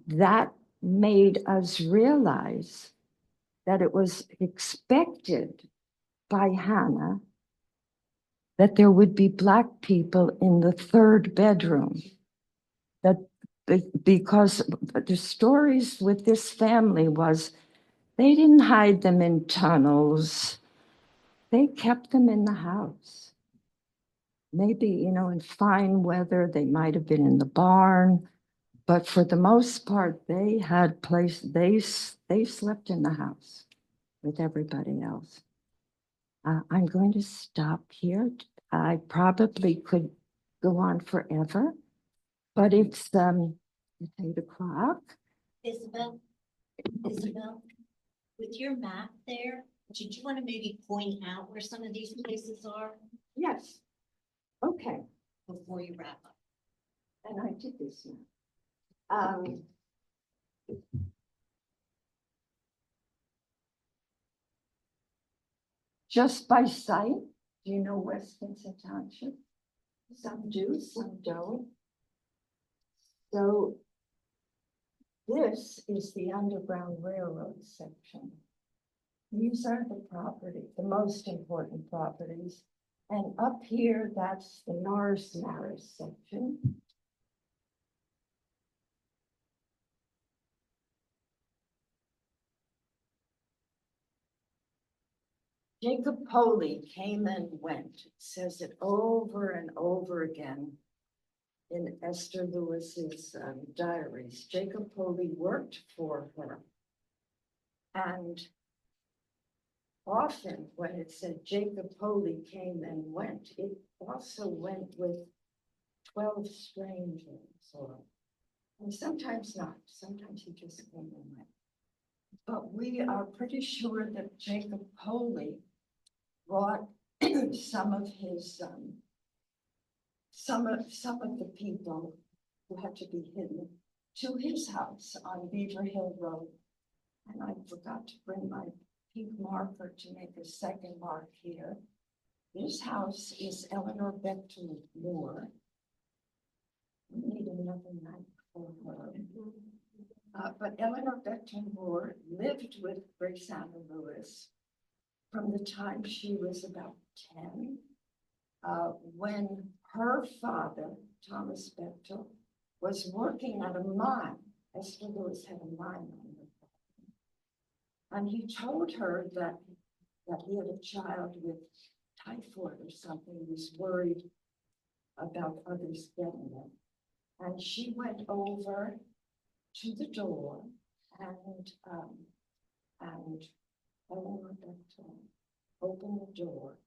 That made us realize that it was expected by Hannah that there would be Black people in the third bedroom. That because the stories with this family was they didn't hide them in tunnels. They kept them in the house. Maybe, in fine weather, they might have been in the barn, but for the most part, they had they slept in the house with everybody else. I'm going to stop here. I probably could go on forever, but it's 8 o'clock. Isabel, with your map there, did you want to maybe point out where some of these places are Yes. Okay. before you wrap up? And I did this now. Just by sight, do you know West Vincent Township? Some do, some don't. So this is the Underground Railroad section. These are the most important properties. And up here, that's the Norris Maris section. Jacob Poley came and went. It says it over and over again in Esther Lewis's diaries. Jacob Poley worked for her. And often when it said Jacob Poley came and went, it also went with 12 strangers, and sometimes not. Sometimes he just came and went. But we are pretty sure that Jacob Poley brought some of his some of the people who had to be hidden to his house on Beaver Hill Road. And I forgot to bring my pink marker to make a second mark here. This house is Eleanor Bechtel Moore. We need another night for her. But Eleanor Bechtel Moore lived with Grace Anna Lewis from the time she was about 10, when her father, Thomas Bechtel, was working at a mine. Esther Lewis had a mine on her property. And he told her that he had a child with typhoid or something. He was worried about others getting it. And she went over to the door and Eleanor Bechtel opened the door,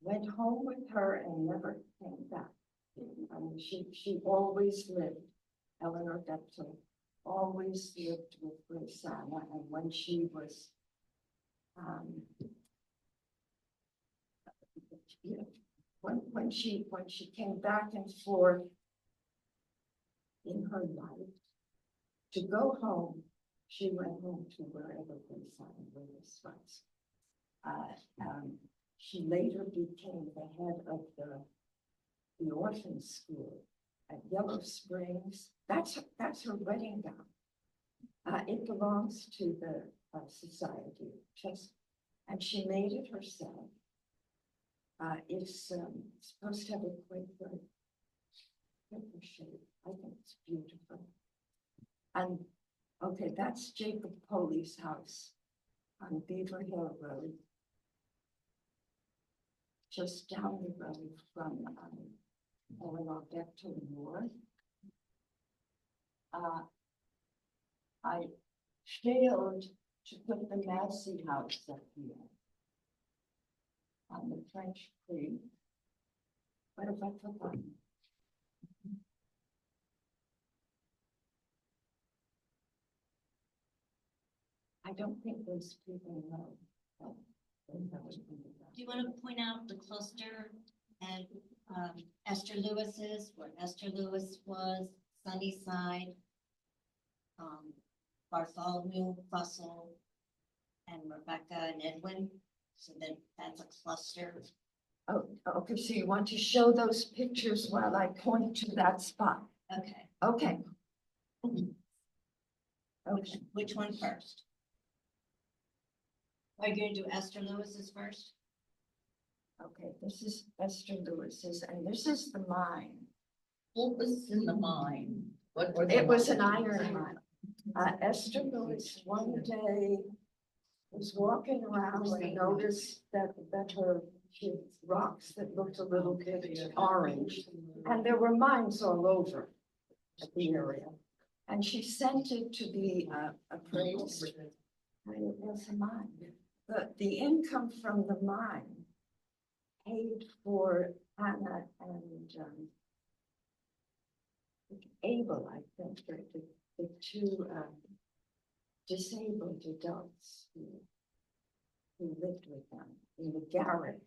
went home with her and never came back. I mean, she always lived, Eleanor Bechtel always lived with Grace Anna, and when she was when she came back and forth in her life to go home, she went home to wherever Grace Anna Lewis was. She later became the head of the orphan school at Yellow Springs. That's her wedding gown. It belongs to the society, and she made it herself. It's supposed to have a Quaker shape. I think it's beautiful. And okay, that's Jacob Poley's house on Beaver Hill Road, just down the road from Eleanor Bechtel Moore. I failed to put the Massey house up here on the French Creek. What have I forgotten? I don't think those people know. Do you want to point out the cluster and Esther Lewis's, where Esther Lewis was, Sunnyside, Bartholomew, Fussell, and Rebecca and Edwin? So that's a cluster. Oh, okay, so you want to show those pictures while I point to that spot? Okay. Okay. Okay. Which one first? Are you going to do Esther Lewis's first? Okay, this is Esther Lewis's, and this is the mine. What was in the mine? What? It was an iron mine. Esther Lewis one day was walking around and noticed that her she had rocks that looked a little bit orange, and there were mines all over the area. And she sent it to be appraised, and it was a mine. The income from the mine paid for Anna and Abel, I think, the two disabled adults who lived with them in the garret.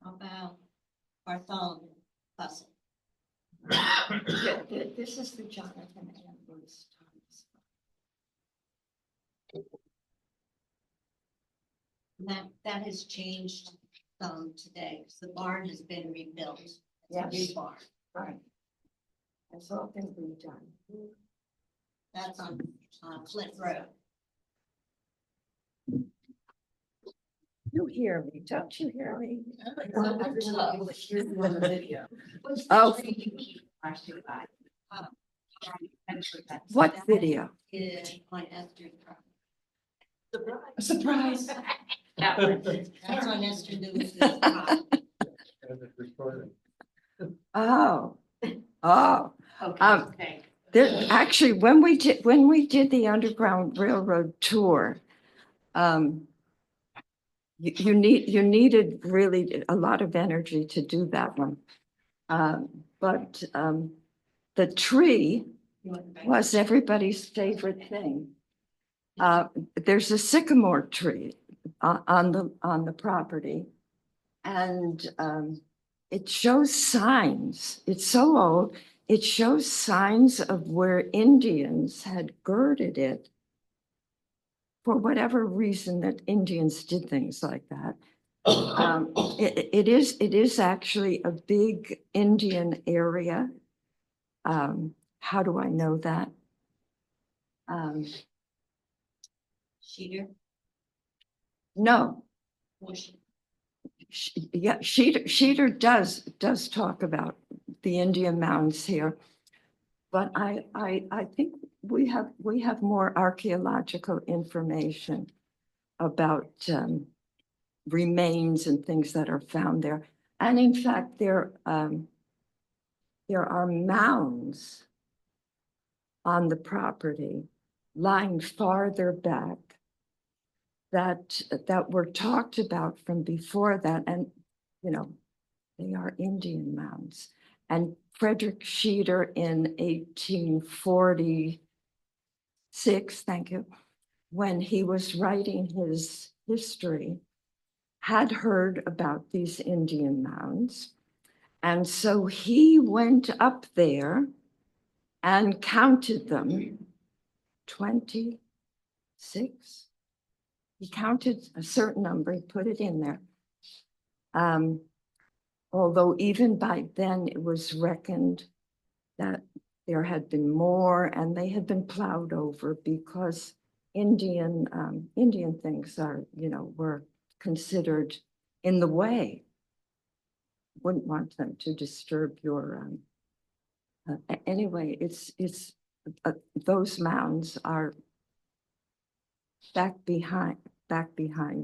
How about Bartholomew Fussell? This is the Jonathan Ambrose Thomas. That has changed some today, because the barn has been rebuilt. It's a new Yes. barn. Right. That's all been redone. That's on Cliff Road. You hear me, don't you hear me? Oh. What video? Is on Esther's property. Surprise. That's on Esther Lewis's property. Oh, oh. Okay. There, actually, when we did the Underground Railroad tour, you needed really a lot of energy to do that one. But the tree was everybody's favorite thing. There's a sycamore tree on the property, and it shows signs. It's so old. It shows signs of where Indians had girded it for whatever reason that Indians did things like that. It is actually a big Indian area. How do I know that? Sheeter. No, Bush. yeah, Sheeter does talk about the Indian mounds here, but I think we have more archaeological information about remains and things that are found there. And in fact, there are mounds on the property lying farther back that were talked about from before that. And, you know, they are Indian mounds. And Frederick Sheeter in 1846, thank you, when he was writing his history, had heard about these Indian mounds. And so he went up there and counted them, 26. He counted a certain number, he put it in there. Although even by then it was reckoned that there had been more and they had been plowed over because Indian things were considered in the way. Wouldn't want them to disturb your, anyway, those mounds are back behind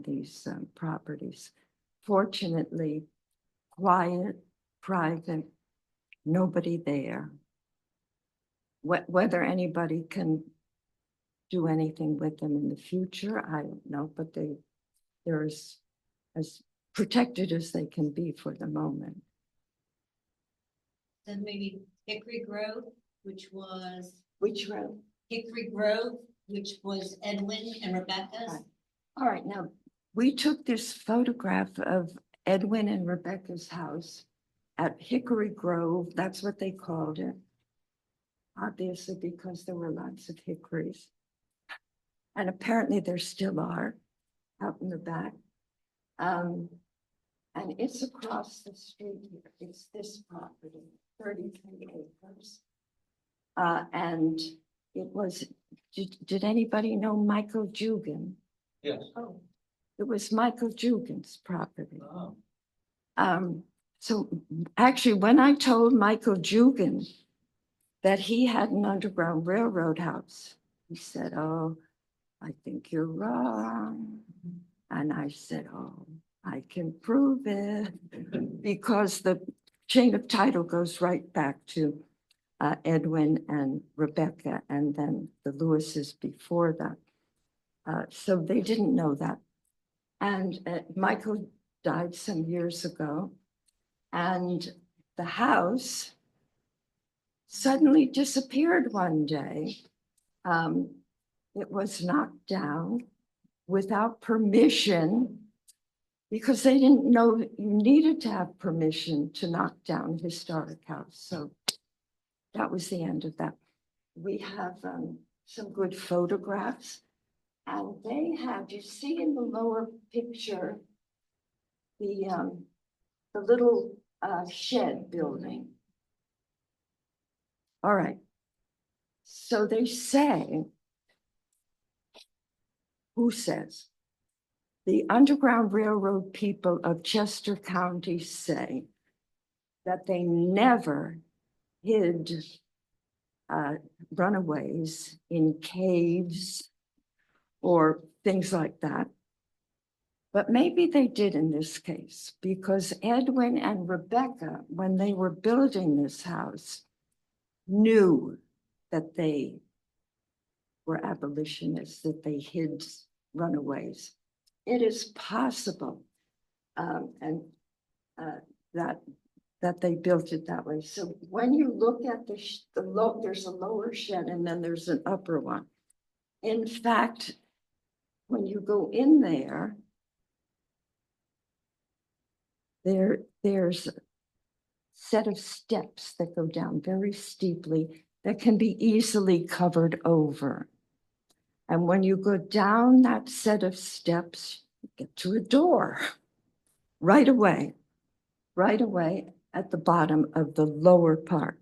these properties. Fortunately, quiet, private, nobody there. Whether anybody can do anything with them in the future, I don't know, but they're as protected as they can be for the moment. Then maybe Hickory Grove, which was Which road? Hickory Grove, which was Edwin and Rebecca's. Right. All right, now, we took this photograph of Edwin and Rebecca's house at Hickory Grove. That's what they called it. Obviously, because there were lots of hickories. And apparently there still are out in the back. And it's across the street here. It's this property, 33 acres. And it was, did anybody know Michael Jugan? Yes. Oh, It was Michael Jugan's property. Oh. So actually, when I told Michael Jugan that he had an Underground Railroad house, he said, "Oh, I think you're wrong." And I said, "Oh, I can prove it," because the chain of title goes right back to Edwin and Rebecca, and then the Lewises before that. So they didn't know that. And Michael died some years ago, and the house suddenly disappeared one day. It was knocked down without permission because they didn't know you needed to have permission to knock down a historic house. So that was the end of that. We have some good photographs, and they have, you see in the lower picture, the little shed building. All right. So they say, who says? The Underground Railroad people of Chester County say that they never hid runaways in caves or things like that. But maybe they did in this case, because Edwin and Rebecca, when they were building this house, knew that they were abolitionists, that they hid runaways. It is possible and that they built it that way. So when you look at there's a lower shed and then there's an upper one. In fact, when you go in there's a set of steps that go down very steeply that can be easily covered over. And when you go down that set of steps, you get to a door right away at the bottom of the lower part.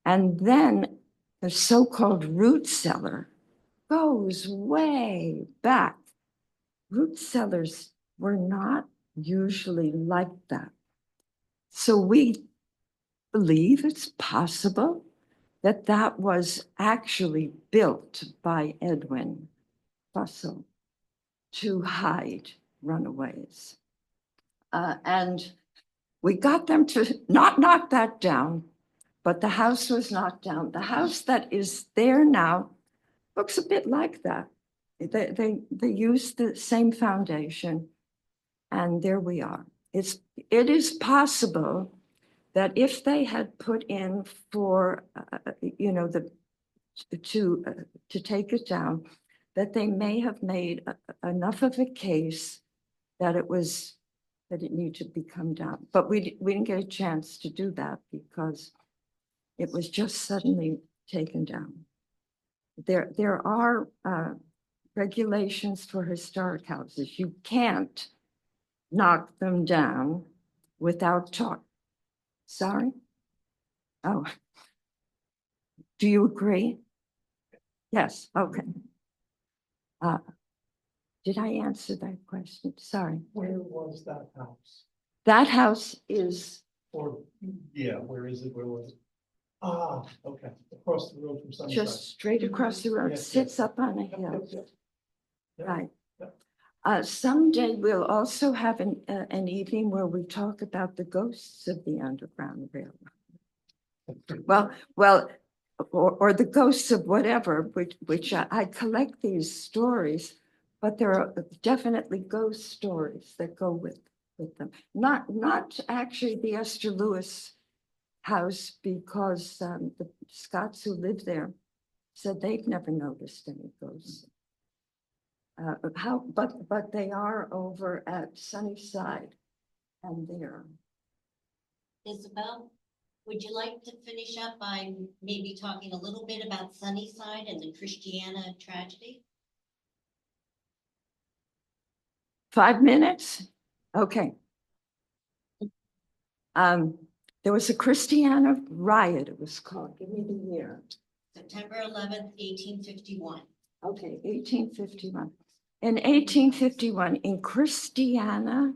And then the so-called root cellar goes way back. Root cellars were not usually like that. So we believe it's possible that that was actually built by Edwin Fussell to hide runaways. And we got them to not knock that down, but the house was knocked down. The house that is there now looks a bit like that. They used the same foundation, and there we are. It is possible that if they had put in for to take it down, that they may have made enough of a case that it needed to be come down. But we didn't get a chance to do that because it was just suddenly taken down. There are regulations for historic houses. You can't knock them down without talk. Sorry? Oh. Do you agree? Yes, okay. Did I answer that question? Sorry. Where was that house? That house is Or, yeah, where is it? Where was it? Ah, okay, across the road from Sunnyside. just straight across the road, Yes, sits yes. up on a Yep, hill. yep, yep. Yep. Right. Yep. Someday we'll also have an evening where we talk about the ghosts of the Underground Railroad. Well, or the ghosts of whatever, which I collect these stories, but there are definitely ghost stories that go with them. Not actually the Esther Lewis house, because the Scots who live there said they've never noticed any ghosts. But they are over at Sunnyside, and there. Isabel, would you like to finish up by maybe talking a little bit about Sunnyside and the Christiana tragedy? 5 minutes? Okay. There was a Christiana riot, it was called. Give me the year. September 11th, 1851. Okay, 1851. In 1851, in Christiana,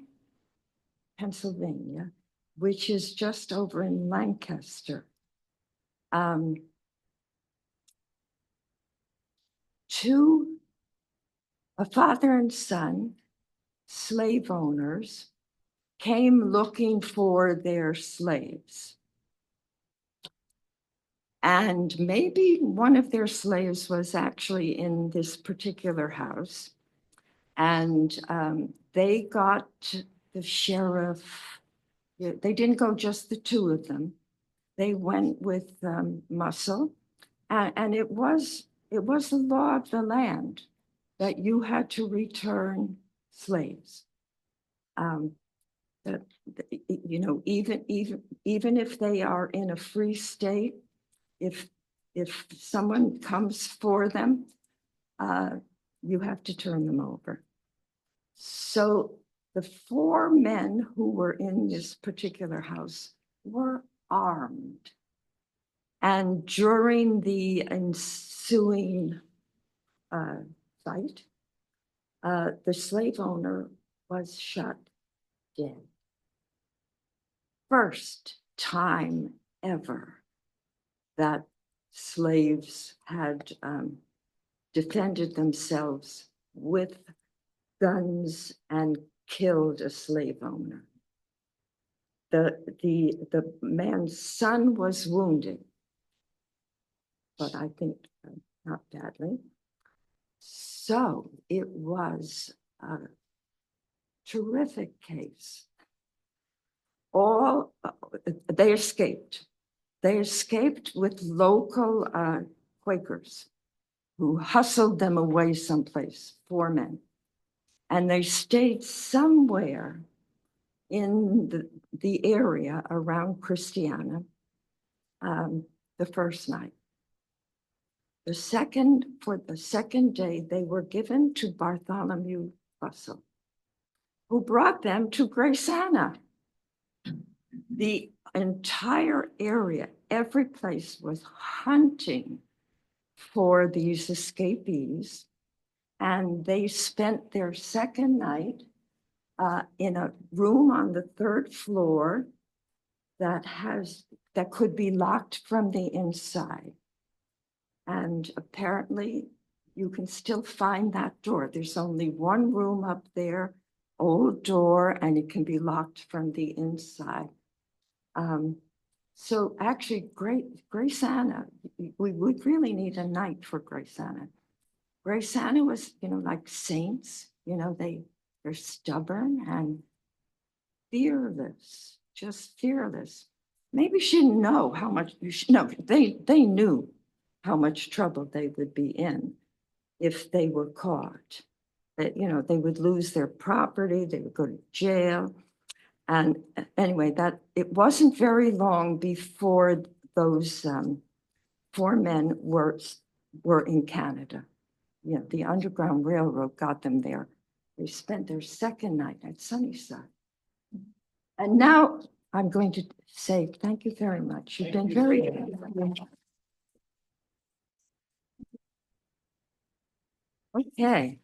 Pennsylvania, which is just over in Lancaster, a father and son, slave owners, came looking for their slaves. And maybe one of their slaves was actually in this particular house. And they got the sheriff. They didn't go just the two of them. They went with Muscle. And it was the law of the land that you had to return slaves. That, you know, even if they are in a free state, if someone comes for them, you have to turn them over. So the 4 men who were in this particular house were armed. And during the ensuing fight, the slave owner was shot dead. First time ever that slaves had defended themselves with guns and killed a slave owner. The man's son was wounded, but I think not badly. So it was a terrific case. They escaped. They escaped with local Quakers who hustled them away someplace, 4 men. And they stayed somewhere in the area around Christiana the first night. For the second day, they were given to Bartholomew Russell, who brought them to Grace Anna. The entire area, every place was hunting for these escapees, and they spent their second night in a room on the 3rd floor that could be locked from the inside. And apparently you can still find that door. There's only one room up there, old door, and it can be locked from the inside. So actually, Grace Anna, we would really need a night for Grace Anna. Grace Anna was, like saints, they're stubborn and fearless, just fearless. Maybe she didn't know how much, they knew how much trouble they would be in if they were caught. That, they would lose their property, they would go to jail. And anyway, it wasn't very long before those 4 men were in Canada. The Underground Railroad got them there. They spent their second night at Sunnyside. And now I'm going to say thank you very much. You've been very good. Okay.